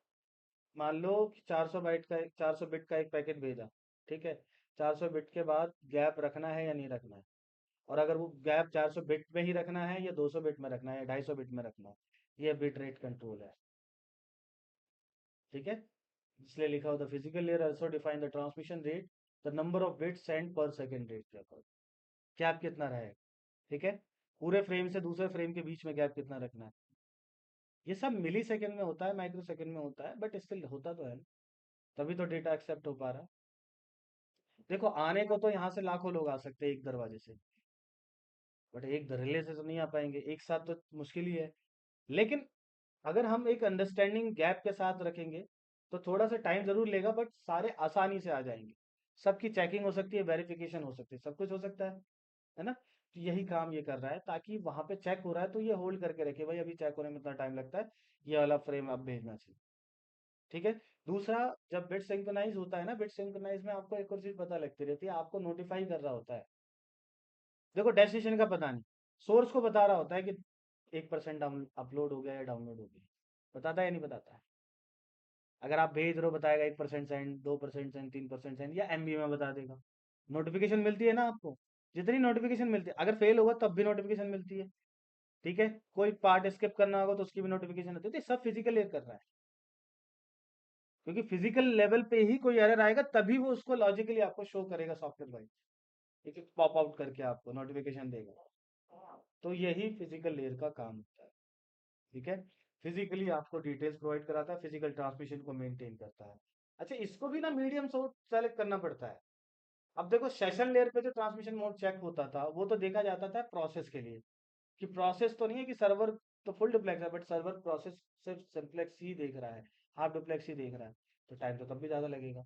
S1: मान लो कि 400 बाइट का 400 बिट का एक पैकेट भेजा, ठीक है, 400 बिट के बाद गैप रखना है या नहीं रखना है, और अगर वो गैप 400 बिट में ही रखना है या 200 बिट में रखना है या 250 बिट में रखना है, ये बिट रेट कंट्रोल है, ठीक है। इसलिए लिखा होता physical layer also define the transmission rate, the number of bits send पर सेकंड रेट के अकॉर्डिंग, गैप कितना रहेगा, ठीक है, पूरे फ्रेम से दूसरे फ्रेम के बीच में गैप कितना रखना है। ये सब मिली सेकेंड में होता है, माइक्रो सेकेंड में होता है, बट स्टिल होता तो है ना, तभी तो डेटा एक्सेप्ट हो पा रहा है। देखो आने को तो यहाँ से लाखों लोग आ सकते हैं एक दरवाजे से, बट एक धड़ल्ले से तो नहीं आ पाएंगे एक साथ, तो मुश्किल ही है। लेकिन अगर हम एक अंडरस्टैंडिंग गैप के साथ रखेंगे तो थोड़ा सा टाइम जरूर लेगा, बट सारे आसानी से आ जाएंगे। सबकी चेकिंग हो सकती है, वेरिफिकेशन हो सकती है, सब कुछ हो सकता है ना। तो यही काम ये कर रहा है, ताकि वहां पे चेक हो रहा है तो ये होल्ड करके रखे, भाई अभी चेक होने में इतना टाइम लगता है, ये वाला फ्रेम अब भेजना चाहिए, ठीक है। दूसरा, जब बिट सिंक्रोनाइज होता है ना, बिट सिंक्रोनाइज में आपको एक और चीज पता लगती रहती है, आपको नोटिफाई कर रहा होता है। देखो डेस्टिनेशन का पता नहीं, सोर्स को बता रहा होता है कि 1% डाउन अपलोड हो गया या डाउनलोड हो गया, बताता है या नहीं बताता है। अगर आप भेज रहे हो बताएगा 1% सेंड, 2% सेंड, 3% सेंड, या एमबी में बता देगा। नोटिफिकेशन मिलती है ना आपको, जितनी नोटिफिकेशन मिलती है, अगर फेल होगा तब भी नोटिफिकेशन मिलती है, ठीक है। कोई पार्ट स्किप करना होगा तो उसकी भी नोटिफिकेशन होती है। तो ये सब फिजिकल लेयर कर रहा है, क्योंकि फिजिकल लेवल पे ही कोई एरर आएगा तभी वो उसको लॉजिकली आपको शो करेगा सॉफ्टवेयर वाइज, ठीक है, पॉप आउट करके आपको नोटिफिकेशन देगा। तो यही फिजिकल लेयर का काम होता है, ठीक है। फिजिकली आपको डिटेल्स प्रोवाइड कराता है, फिजिकल ट्रांसमिशन को मेंटेन करता है। अच्छा, इसको भी ना मीडियम सोर्स सेलेक्ट करना पड़ता है। अब देखो सेशन लेयर पे जो ट्रांसमिशन मोड चेक होता था वो तो देखा जाता था प्रोसेस के लिए, कि प्रोसेस तो नहीं है कि सर्वर तो फुल डुप्लेक्स है, बट सर्वर प्रोसेस सिर्फ सिंप्लेक्स ही देख रहा है, हाफ डुप्लेक्स ही देख रहा है, तो टाइम तो तब भी ज्यादा लगेगा।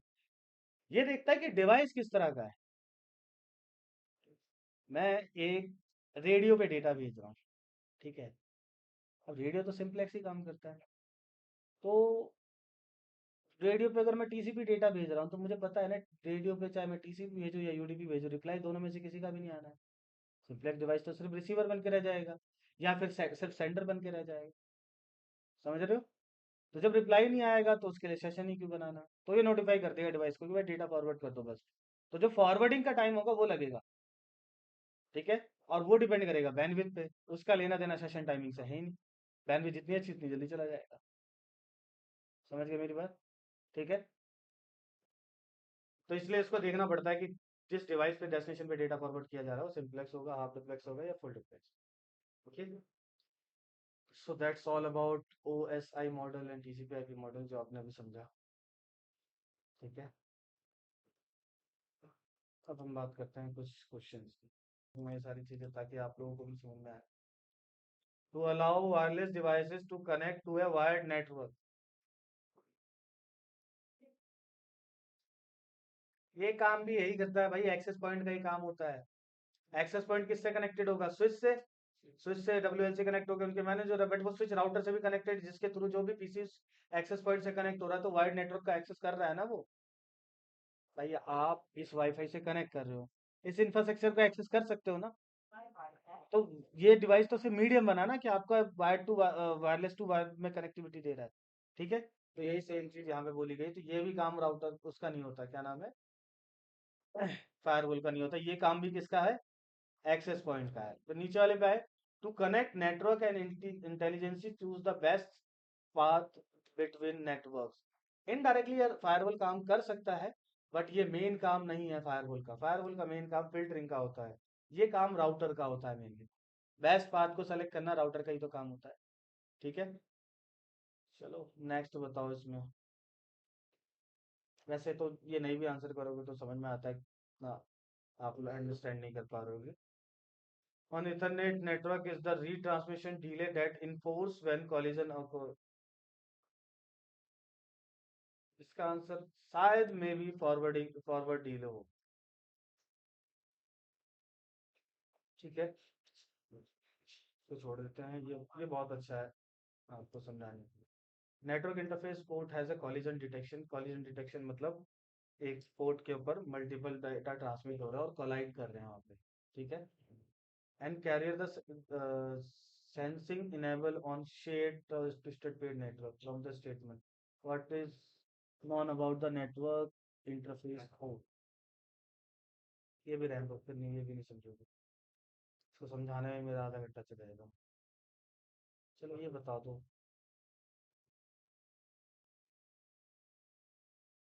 S1: ये देखता है कि डिवाइस किस तरह का है। मैं एक रेडियो पे डेटा भेज रहा हूँ, ठीक है, अब रेडियो तो सिंप्लेक्स ही काम करता है। तो रेडियो पे अगर मैं टीसीपी डेटा भेज रहा हूँ तो मुझे पता है ना, रेडियो पे चाहे मैं टीसीपी भेजूँ या यूडीपी भेजूँ, रिप्लाई दोनों में से किसी का भी नहीं आना है। सिंप्लेक्स डिवाइस तो सिर्फ रिसीवर बन के रह जाएगा, या फिर सिर्फ सेंडर बन के रह जाएगा। समझ रहे हो। तो जब रिप्लाई नहीं आएगा तो उसके लिए सेशन ही क्यों बनाना। तो ये नोटिफाई कर देगा डिवाइस को कि भाई डेटा फॉरवर्ड कर दो बस। तो जो फॉरवर्डिंग का टाइम होगा वो लगेगा, ठीक है। और वो डिपेंड करेगा बैंडविड्थ पे, उसका लेना देना सेशन टाइमिंग से है ही नहीं। बैंडविड्थ जितनी अच्छी उतनी जल्दी चला जाएगा। समझ गए मेरी बात, ठीक है। तो इसलिए इसको देखना पड़ता है कि जिस डिवाइस पे डेस्टिनेशन पे डेटा फॉरवर्ड किया जा रहा है वो सिंप्लेक्स होगा, हाफ डुप्लेक्स होगा या full duplex. Okay, so that's all about OSI model and TCP IP model, जो आपने अभी समझा, ठीक है। अब हम बात करते हैं कुछ क्वेश्चंस की, मैं ये सारी चीजें ताकि आप लोगों को भी समझ में आए। To allow wireless devices to connect to a wired network, ये काम भी यही करता है भाई, एक्सेस पॉइंट का ही काम होता है। एक्सेस पॉइंट किससे कनेक्टेड होगा, स्विच से। स्विच से डब्ल्यूएल से कनेक्ट होकर उनके मैनेजर है, बट वो स्विच राउटर से भी कनेक्टेड, जिसके थ्रू जो भी पीसी एक्सेस पॉइंट से कनेक्ट हो रहा है, तो वायर्ड नेटवर्क का एक्सेस कर रहा है ना वो। भाई आप इस वाईफाई से कनेक्ट कर रहे हो, इस इंफ्रास्ट्रक्चर को एक्सेस कर सकते हो ना। तो ये डिवाइस तो सिर्फ मीडियम बना ना, कि आपका wire to wireless to wire में कनेक्टिविटी दे रहा है, ठीक है। तो यही सेम चीज यहाँ पे बोली गई। तो ये भी काम राउटर उसका नहीं होता, क्या नाम है, फायरवॉल का नहीं होता। ये काम भी किसका है, एक्सेस पॉइंट का है। तो नीचे वाले पे है, to connect network and intelligently choose the best path between networks. Indirectly यार फायरवॉल काम कर सकता है, बट ये मेन काम नहीं है फायरवॉल का। फायरवॉल का मेन काम फिल्टरिंग का होता है, ये काम राउटर का होता है मेनली। बेस्ट पाथ को सेलेक्ट करना राउटर का ही तो काम होता है, ठीक है। चलो नेक्स्ट बताओ इसमें। वैसे तो ये नहीं भी आंसर करोगे तो समझ में आता है ना, आप अंडरस्टैंड नहीं कर पा रहे होगे। On Ethernet network is the retransmission delay that enforce when collision occur। इसका आंसर शायद में भी फॉरवर्ड डिले हो। ठीक है, तो छोड़ देते हैं, ये बहुत अच्छा है आपको समझाने के लिए। Network interface port has a collision detection मतलब एक पोर्ट के ऊपर मल्टीपल डाटा ट्रांसमिट हो रहा है और कोलाइड कर रहे हैं वहां पे। ठीक है। And carrier the sensing enable on shared twisted pair network from the statement. What is known about the network interface code? ये भी रहने दो, फिर नहीं, ये भी नहीं समझोगे, इसको समझाने में मेरा आधा घंटा चला जाएगा। चलो ये बता दो,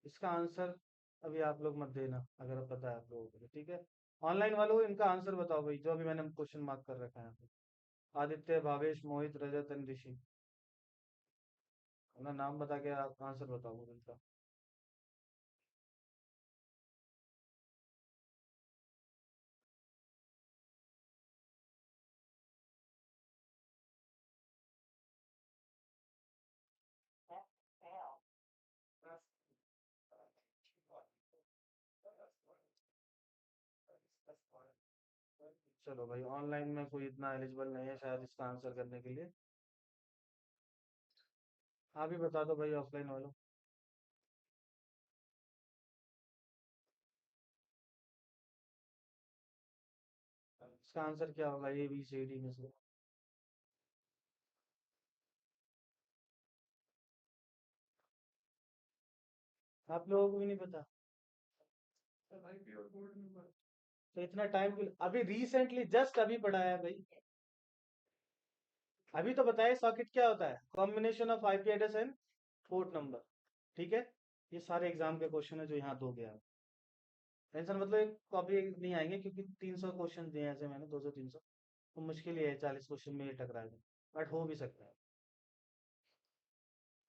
S1: इसका आंसर अभी आप लोग मत देना अगर पता है आप लोगों को तो, ठीक है। ऑनलाइन वालों को इनका आंसर बताओ भाई, जो अभी मैंने क्वेश्चन मार्क कर रखा है यहाँ पे। आदित्य, भावेश, मोहित, रजत एंड ऋषि, अपना नाम बता के आप आंसर बताओ इनका। चलो भाई, ऑनलाइन में कोई इतना एलिजिबल नहीं है शायद इसका आंसर करने के लिए। आप ही बता दो भाई ऑफलाइन वालों। इसका आंसर क्या होगा ए बी सी डी में से? आप लोगों को भी नहीं पता? तो इतना टाइम क्यों, अभी रिसेंटली जस्ट अभी पढ़ा है भाई। अभी तो बताया सॉकेट क्या होता है, combination of IP address and port number. ठीक है, ये सारे एग्जाम के क्वेश्चन है जो यहाँ दो गया। टेंशन मतलब एक कॉपी नहीं आएंगे क्योंकि 300 क्वेश्चन दिए हैं ऐसे मैंने, 200 300, तो मुश्किल ही है 40 क्वेश्चन में ये टकराएगा, बट हो भी सकता है।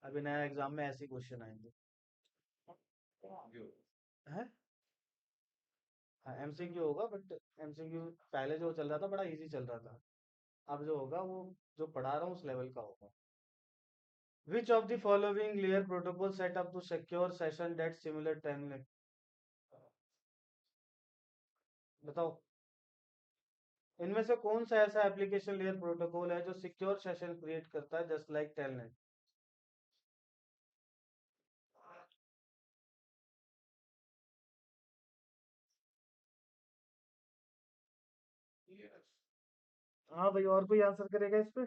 S1: अभी नया एग्जाम में ऐसे क्वेश्चन आएंगे। है, हाँ एमसीक्यू होगा, बट एमसीक्यू पहले जो चल रहा था बड़ा इजी चल रहा था, अब जो होगा वो जो पढ़ा रहा हूँ उस लेवल का होगा। Which of the following layer protocol set up to secure session that simulate timelet? बताओ, इनमें से कौन सा ऐसा एप्लीकेशन लेयर प्रोटोकॉल है जो सिक्योर सेशन क्रिएट करता है जस्ट लाइक टेलनेट? हाँ भाई, और कोई आंसर करेगा इस पे?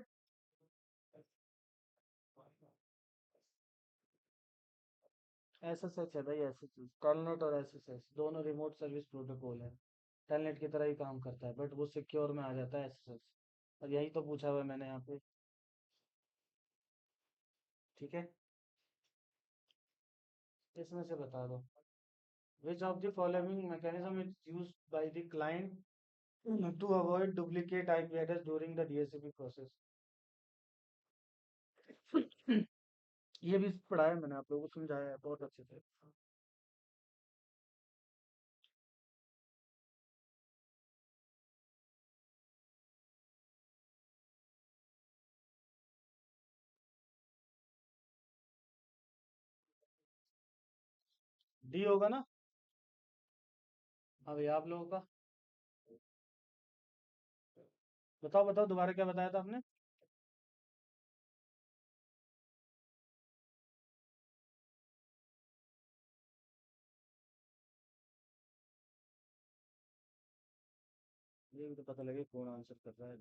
S1: एसएसएच है भाई, एसएसएच, टेलनेट और एसएसएच दोनों रिमोट सर्विस प्रोटोकॉल है, टेलनेट की तरह ही काम करता है, बट वो सिक्योर में आ जाता है एसएसएच। और यही तो पूछा हुआ है मैंने यहाँ पे। ठीक है, इसमें से बता दो, which of the following mechanism is used by the client to avoid duplicate IP address during the DHCP process? ये भी पढ़ा है मैंने, आप लोगों को समझाया है बहुत अच्छे से। डी होगा ना? हाँ भैया, आप लोगों का बताओ, बताओ दोबारा क्या बताया था आपने? ये भी तो पता लगे कौन आंसर कर रहा है।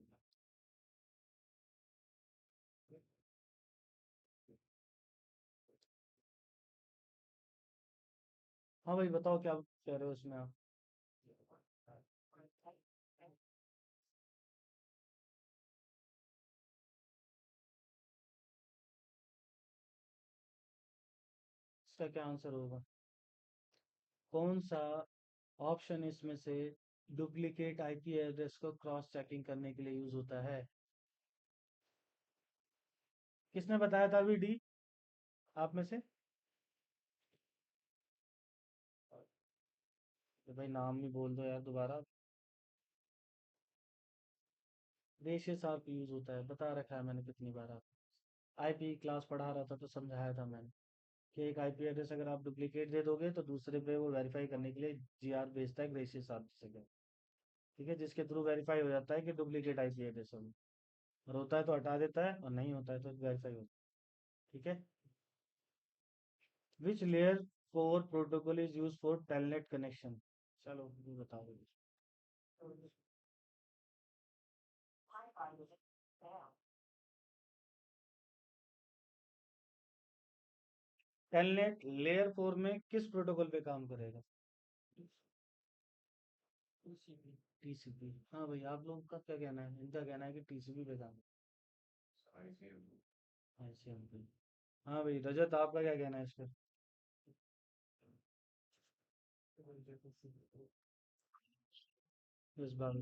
S1: हाँ भाई बताओ, क्या कह रहे हो इसमें आप? इसका क्या आंसर होगा? कौन सा ऑप्शन इसमें से डुप्लीकेट आईपी एड्रेस को क्रॉस चेकिंग करने के लिए यूज होता है? किसने बताया था अभी डी? आप में से? तो भाई नाम भी बोल दो यार दोबारा। रेशियो शार्प यूज होता है, बता रखा है मैंने कितनी बार आपको। आईपी क्लास पढ़ा रहा था तो समझाया था मैंने कि एक आईपी एड्रेस अगर आप डुप्लीकेट दे दोगे तो दूसरे पे वो वेरीफाई करने के लिए जीआर भेजता है ग्रेशियस शार्प से। ठीक है, जिसके थ्रू वेरीफाई हो जाता है कि डुप्लीकेट आईपी एड्रेस है वो। और होता है तो हटा देता है, और नहीं होता है तो वेरीफाई होता है। ठीक है। Which layer 4 protocol is use for telnet connection? चलो ये बताओ। टेलनेट लेयर 4 में किस प्रोटोकॉल पे काम करेगा? टीसीपी। हाँ भाई, आप लोगों का क्या कहना है? इनका कहना है कि टीसीपी पे काम। आईसीएमपी। हाँ भाई, रजत आपका क्या कहना है इस पर? इस बार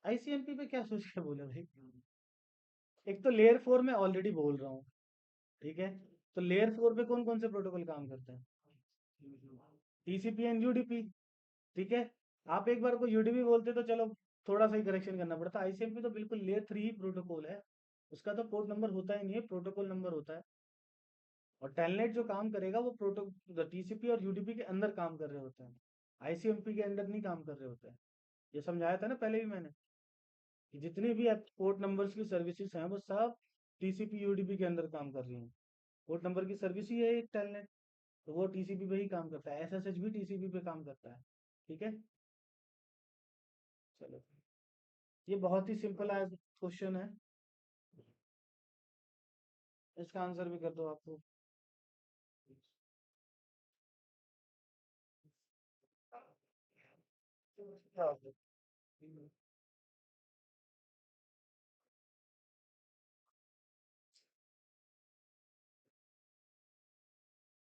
S1: आईसीएमपी पे क्या सोच के बोले भाई? एक तो लेयर 4 में ऑलरेडी बोल रहा हूँ। ठीक है। तो लेयर 4 पे कौन कौन से प्रोटोकॉल काम करते हैं? TCP and UDP. ठीक है। आप एक बार को यूडीपी बोलते तो चलो, थोड़ा सा ही करेक्शन करना पड़ता। आईसीएमपी तो बिल्कुल लेयर 3 ही प्रोटोकॉल है। उसका तो पोर्ट नंबर होता ही नहीं है, प्रोटोकॉल नंबर होता है। और टेलनेट जो काम करेगा वो प्रोटो टीसीपी और यूडीपी के अंदर काम कर रहे होते हैं। आईसीएमपी के अंदर नहीं काम कर रहे होते हैं। ये समझाया था ना पहले भी मैंने, कि जितनी भी पोर्ट नंबर्स की सर्विसेज हैं वो सब टीसीपी यूडीपी के अंदर काम कर रही हैं। पोर्ट नंबर की सर्विस ही है एक टेलनेट। तो वो टीसीपी पे ही काम करता है, एसएसएच भी टीसीपी पे काम करता है। ठीक है। चलो, ये बहुत ही सिंपल आज क्वेश्चन है। इसका आंसर भी कर दो आपको।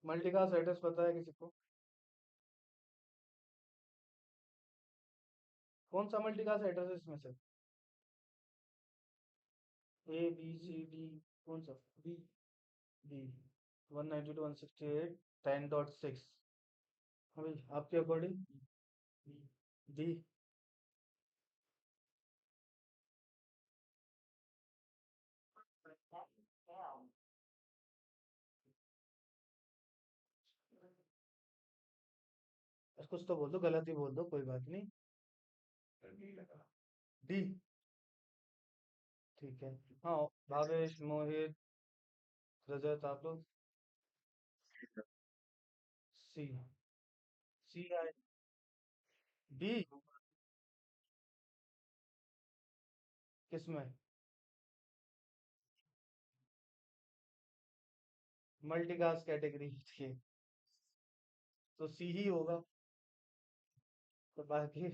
S1: मल्टीकास्ट एड्रेस पता है किसी को? कौन सा मल्टीकास्ट एड्रेस है इसमें से? A B C D? कौन सा? बी? बी 192.168.10.6। हाँ भाई, आपके अकॉर्डिंग? डी? कुछ तो बोल दो, गलत ही बोल दो, कोई बात नहीं। डी? ठीक है। हाँ, भावेश, मोहित, रजत, आप लोग? सी? सी आए? डी? किसमें? मल्टीकास्ट कैटेगरी थी, तो सी ही होगा। तो बाकी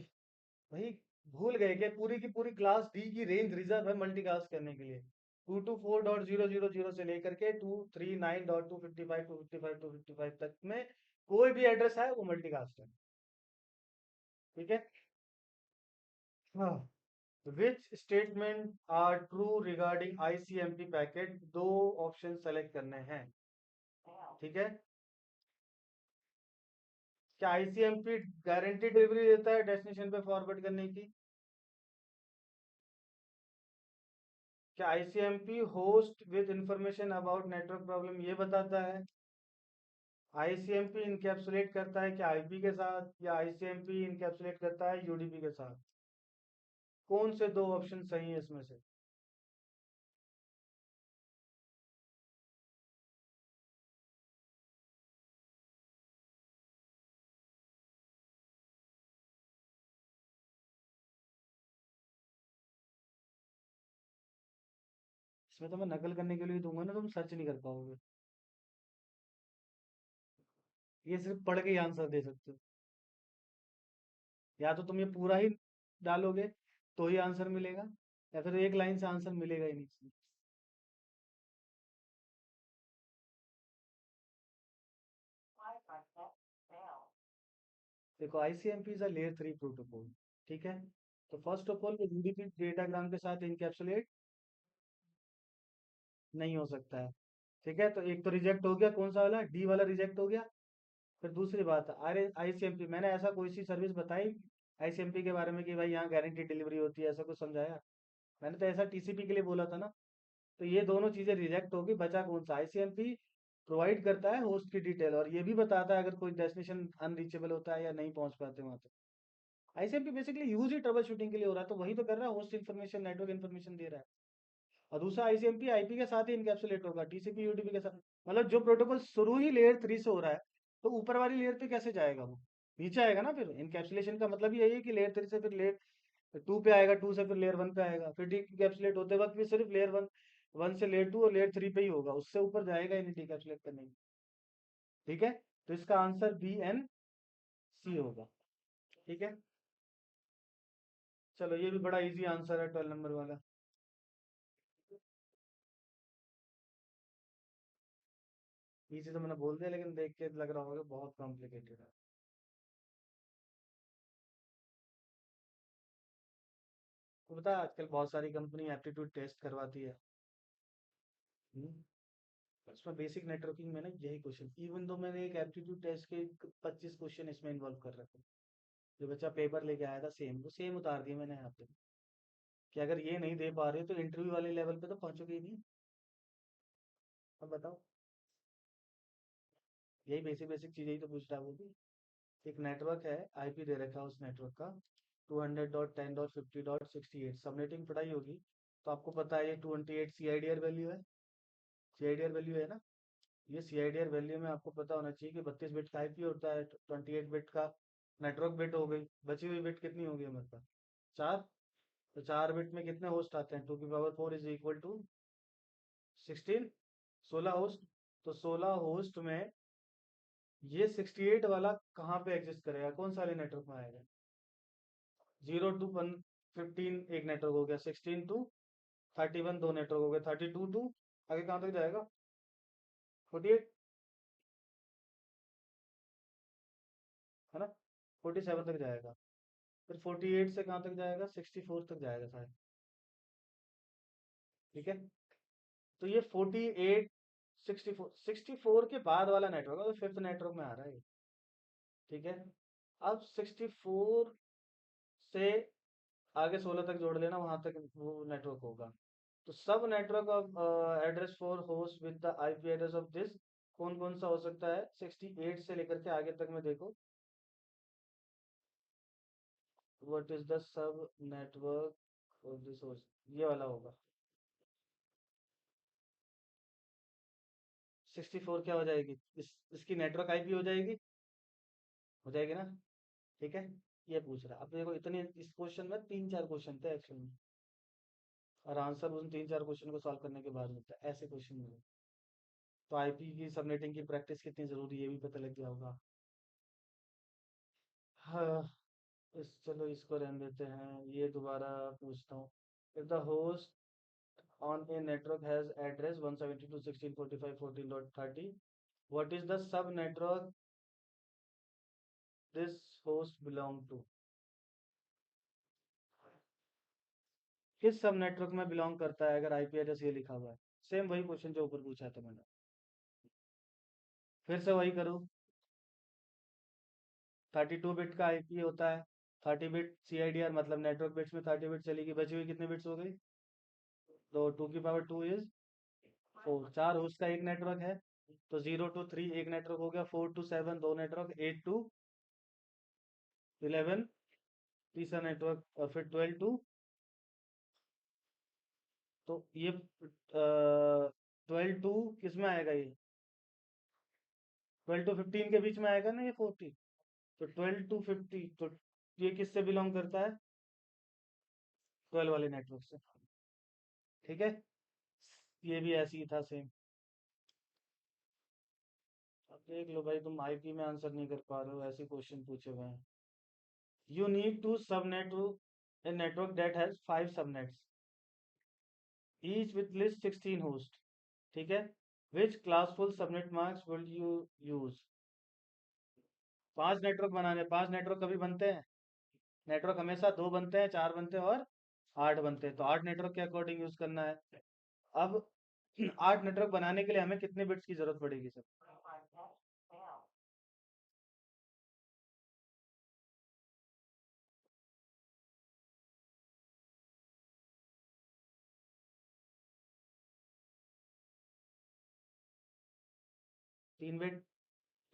S1: भाई, भूल गए कि पूरी की पूरी क्लास डी की रेंज रिजर्व है मल्टीकास्ट करने के लिए। 224.000 से लेकर के 239.255 255 तक में कोई भी एड्रेस है वो मल्टीकास्ट है। ठीक है। हाँ। Which statement are true regarding ICMP packet? दो ऑप्शन सेलेक्ट करने हैं। ठीक है। क्या आईसीएमपी गारंटी डिलीवरी देता है डेस्टिनेशन पे फॉरवर्ड करने की? क्या ICMP host with information about network problem ये बताता है? आईसीएमपी इनकैप्सुलेट करता है क्या आईपी के साथ, या आईसीएमपी इनकैप्सुलेट करता है यूडीपी के साथ? कौन से दो ऑप्शन सही है इसमें से? इसमें तो मैं नकल करने के लिए दूंगा ना, तुम सर्च नहीं कर पाओगे। ये सिर्फ पढ़ के ही आंसर दे सकते हो। या तो तुम ये पूरा ही डालोगे तो ही आंसर मिलेगा, या फिर एक लाइन से आंसर मिलेगा ही नहीं इसमें। देखो, ICMP is a layer 3 protocol. ठीक है। तो फर्स्ट ऑफ ऑल वो यूडीपी डेटाग्राम के साथ इनकैप्सुलेट नहीं हो सकता है। ठीक है, तो एक तो रिजेक्ट हो गया, कौन सा वाला, डी वाला रिजेक्ट हो गया। फिर दूसरी बात, अरे आईसीएमपी, मैंने ऐसा कोई सी सर्विस बताई आईसीएमपी के बारे में कि भाई यहाँ गारंटी डिलीवरी होती है, ऐसा कुछ समझाया? मैंने तो ऐसा टीसीपी के लिए बोला था ना। तो ये दोनों चीजें रिजेक्ट होगी, बचा कौन सा, आईसीएमपी प्रोवाइड करता है होस्ट की डिटेल और ये भी बताता है अगर कोई डेस्टिनेशन अनरीचेबल होता है या नहीं पहुंच पाते वहां तक। आईसीएमपी बेसिकली यूज ही ट्रबल शूटिंग के लिए हो रहा है, तो वही तो कर रहा है, होस्ट इन्फॉर्मेशन, नेटवर्क इन्फॉर्मेशन दे रहा है। और दूसरा आईसीएमपी आईपी के साथ ही इनकैप्सुलेट होगा, टीसीपी यूडीपी के साथ। मतलब जो प्रोटोकॉल शुरू ही लेयर 3 से हो रहा है, तो ऊपर वाली लेयर पे कैसे जाएगा वो, नीचे आएगा ना। फिर इनकैप्सुलेशन का मतलब यही है कि लेयर 3 से फिर लेयर 2 पे आएगा, 2 से फिर लेयर 1 पे आएगा, फिर डीकैप्सुलेट होते वक्त भी सिर्फ लेयर 1, 1 से लेयर 2 और लेयर 3 पे ही होगा, उससे ऊपर जाएगा ही नहीं डीकैप्सुलेट करने के। ठीक है, तो इसका आंसर बी एन सी होगा। ठीक है, चलो ये भी बड़ा इजी आंसर है 12 नंबर वाला। इजी तो मैंने बोल दिया, लेकिन देख के लग रहा होगा बहुत कॉम्प्लिकेटेड है। तो पता है आजकल बहुत सारी कंपनी एप्टीट्यूड टेस्ट करवाती है। हम्म, उसमें बेसिक नेटवर्किंग में ना यही क्वेश्चन, इवन दो मैंने एक एप्टीट्यूड टेस्ट के 25 क्वेश्चन इसमें इन्वॉल्व कर रखे, जो बच्चा पेपर लेके आया था सेम, वो सेम उतार दिए मैंने यहाँ पे, कि अगर ये नहीं दे पा रहे तो इंटरव्यू वाले लेवल पे तो पहुंचोगे ही नहीं। अब बताओ, यही बेसिक बेसिक चीजें ही तो पूछ रहा है वो भी। एक नेटवर्क है, आईपी दे रखा है उस नेटवर्क का, 200.10.50.68, सबनेटिंग पढ़ाई होगी तो आपको पता है ये 28 सीआईडीआर वैल्यू है, सीआईडीआर वैल्यू है ना। ये सीआईडीआर वैल्यू में आपको पता होना चाहिए कि 32 बिट का आईपी होता है, 28 बिट का नेटवर्क बिट हो गई, बची हुई बिट कितनी होगी हमारे पास, 4। तो 4 बिट में कितने होस्ट आते हैं, 2 की power 4 is equal to 16, 16 host. तो 16 होस्ट में ये 68 वाला कहाँ पे एग्जिस्ट करेगा, कौन सा वाले नेटवर्क में आएगा। 0 to 15 एक नेटवर्क हो गया, 16 to 31 दो नेटवर्क हो गए, 32 to आगे कहाँ तक जाएगा, 48, है ना, 47 तक जाएगा। फिर 48 से कहाँ तक जाएगा, 64 तक जाएगा शायद। ठीक है, तो ये 48, 64, 64 के बाद वाला नेटवर्क है, तो फिफ्थ नेटवर्क में आ रहा है ये। ठीक है, अब 64 से आगे 16 तक जोड़ लेना, वहां तक वो नेटवर्क होगा। तो सब network of address for host with the IP address of this, कौन कौन सा हो सकता है, 68 से लेकर के आगे तक में देखो, व्हाट इज द सब नेटवर्क ऑफ दिस होस्ट, ये वाला होगा। 64 क्या हो जाएगी, इसकी नेटवर्क आईपी हो जाएगी ना। ठीक है, ये पूछ रहा, अब देखो इतने इस क्वेश्चन में 3-4 क्वेश्चन थे एक्चुअली में, और आंसर उन 3-4 क्वेश्चन को सॉल्व करने के बाद मिलता है, ऐसे क्वेश्चन में। तो आईपी की सबनेटिंग की प्रैक्टिस कितनी जरूरी है ये भी पता लग गया होगा। हाँ, चलो इसको रहने देते हैं, ये दोबारा पूछता हूँ। If the host on a network has address 172.16.45.14.30, what is the subnetwork this host belong to, किस सब नेटवर्क में बिलोंग करता है अगर आईपी एड्रेस ये लिखा हुआ है। सेम वही क्वेश्चन जो ऊपर पूछा था मैंने, फिर से वही करूँ। 32 बिट का आईपी होता है, 30 बिट सीआईडीआर, मतलब नेटवर्क बिट्स में 30 बिट चलेगी, बची हुई कितने बिट्स हो गई, तो 2 की पावर 2 इज 4, 4 होस्ट का एक नेटवर्क है। तो 0 to 3 एक नेटवर्क हो गया, 4 to 7 दो नेटवर्क, 8 to 11 तीसरा नेटवर्क, और फिर 12 to, तो ये 12 to किस में आएगा, ये 12 to 15 के बीच में आएगा ना ये 40। तो 12 to 50, तो ये किससे बिलोंग करता है, 12 वाले नेटवर्क से। ठीक है, ये भी ऐसे ही था सेम। अब देख लो भाई, तुम आईपी में आंसर नहीं कर पा रहे हो, ऐसे क्वेश्चन पूछे हुए हैं। You need to subnet to a network that has 5 subnets, each with list 16 hosts. ठीक है, which classful subnet marks will you use? 5 network बनाने, 5 नेटवर्क कभी बनते हैं, नेटवर्क हमेशा 2 बनते हैं, 4 बनते हैं और 8 बनते हैं, तो 8 नेटवर्क के अकॉर्डिंग यूज करना है। अब आठ नेटवर्क बनाने के लिए हमें कितने बिट्स की जरूरत पड़ेगी सर? 3 बिट,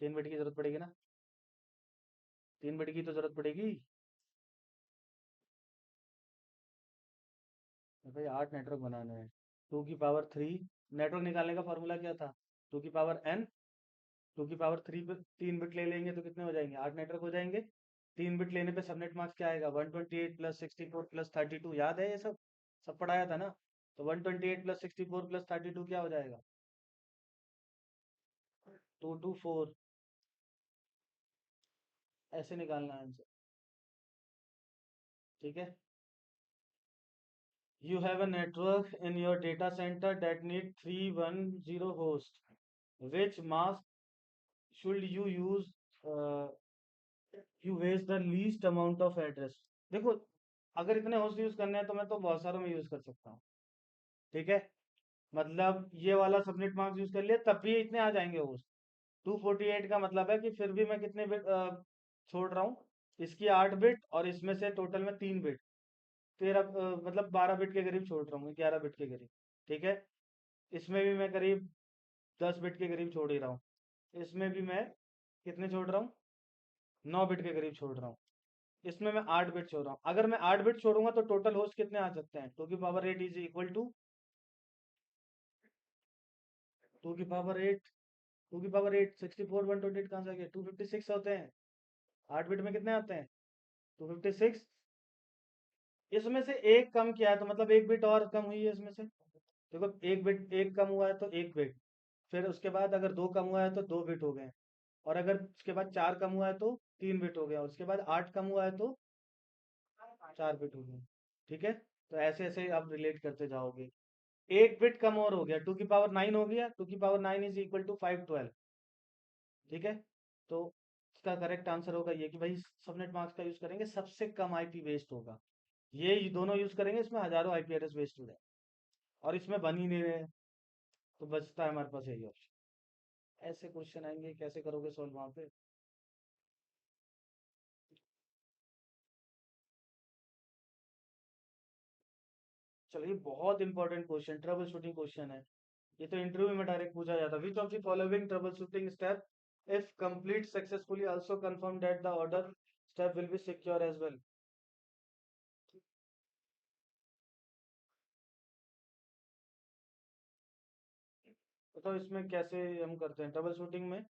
S1: 3 बिट की जरूरत पड़ेगी ना? 3 बिट की तो जरूरत पड़ेगी। तो भाई 8 नेटवर्क बनाने हैं। 2 की पावर 3, नेटवर्क निकालने का फॉर्मूला क्या था? 2 की पावर n। 2 की पावर 3 पे 3 बिट ले लेंगे तो कितने हो जाएंगे? 8 नेटवर्क हो जाएंगे। 3 बिट लेने पे सबनेट मार्क्स क्या आएगा? 128 + 64 + 32, याद है ये सब? सब पढ़ाया था ना? तो 128 + 64 + 32 क्या हो जाएगा? 224। ऐसे निकालना है आंसर। ठीक है। You have a network in your data center that need 310 hosts. Which mask should you use? Uh, you waste the least amount of address. देखो, अगर इतने होस्ट यूज करने हैं तो मैं तो बहुत सारों में यूज कर सकता हूँ। ठीक है। मतलब ये वाला सबनेट मार्क्स यूज कर लिया तब भी इतने आ जाएंगे होस्ट। 248 का मतलब है कि फिर भी मैं कितने बिट छोड़ रहा हूँ? इसकी 8 बिट और इसमें से टोटल में 3 बिट। 13 मतलब 12 बिट के करीब छोड़ रहा हूँ, 11 बिट के करीब। ठीक है। इसमें भी मैं करीब 10 बिट के करीब छोड़ ही रहा हूँ। इसमें भी मैं कितने छोड़ रहा हूँ? 9 बिट के करीब छोड़ रहा हूँ। इसमें मैं 8 बिट छोड़ रहा हूँ। अगर मैं 8 बिट छोड़ूंगा तो टोटल होस्ट कितने आ सकते हैं? 2 की पावर 8 इज इक्वल टू 2 की पावर 8। 2 की पावर 8 64 128 कहाँ से आ गया? 256 होते हैं। 8 बिट में कितने आते हैं? 256। इसमें से एक कम किया है तो मतलब 1 बिट और कम हुई है इसमें से। देखो, 1 बिट एक कम हुआ है तो 1 बिट। फिर उसके बाद अगर 2 कम हुआ है तो 2 बिट हो गए। और अगर उसके बाद 4 कम हुआ है तो 3 बिट हो गया। उसके बाद 8 कम हुआ है तो 4 बिट हो गया। ठीक है। तो ऐसे ऐसे आप रिलेट करते जाओगे। 1 बिट कम और हो गया, 2 की पावर 9 हो गया। 2 की पावर 9 इज इक्वल टू 512। ठीक है। तो इसका करेक्ट आंसर होगा ये कि भाई सबनेट मास्क का यूज करेंगे, सबसे कम आईपी वेस्ट होगा। ये दोनों यूज करेंगे, इसमें हजारों आईपी एड्रेस वेस्ट हो जाए और इसमें बन ही नहीं रहे हैं, तो बचता है हमारे पास यही ऑप्शन। ऐसे क्वेश्चन आएंगे, कैसे करोगे सॉल्व वहां पे? चलिए, बहुत important question, troubleshooting question है। ये तो इंटरव्यू में डायरेक्ट पूछा जाता है। Which of the following troubleshooting step if complete successfully also confirm that the order step will be secure as well? तो इसमें कैसे हम करते हैं ट्रबल शूटिंग में?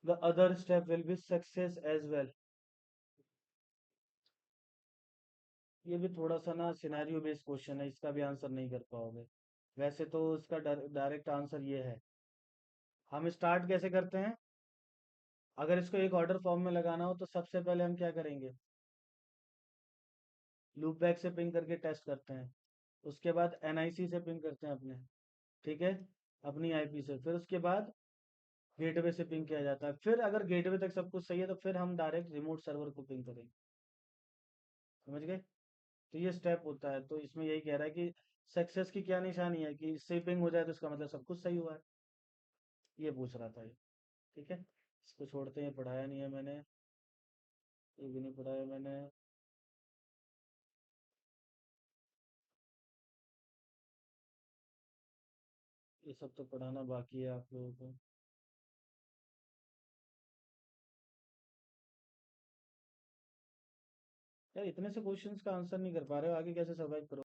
S1: The other step will be success as well. ये भी थोड़ा सा ना सिनेरियो बेस्ड क्वेश्चन है, इसका भी आंसर नहीं कर पाओगे। वैसे तो इसका डायरेक्ट आंसर ये है। हम स्टार्ट कैसे करते हैं? अगर इसको एक ऑर्डर फॉर्म में लगाना हो तो सबसे पहले हम क्या करेंगे? लूप बैक से पिंग करके टेस्ट करते हैं। उसके बाद एनआईसी से पिंग करते हैं अपने। ठीक है। अपनी आईपी से। फिर उसके बाद गेटवे से पिंग किया जाता है। फिर अगर गेटवे तक सब कुछ सही है तो फिर हम डायरेक्ट रिमोट सर्वर को पिंग करेंगे। समझ गए? तो ये स्टेप होता है। तो इसमें यही कह रहा है कि सक्सेस की क्या निशानी है कि इससे पिंग हो जाए तो इसका मतलब सब कुछ सही हुआ है। ये पूछ रहा था ये। ठीक है। इसको छोड़ते हैं, पढ़ाया नहीं है मैंने। ये भी नहीं पढ़ाया मैंने। ये सब तो पढ़ाना बाकी है आप लोगों को। यार, इतने से क्वेश्चंस का आंसर नहीं कर पा रहे हो, आगे कैसे सर्वाइव करो?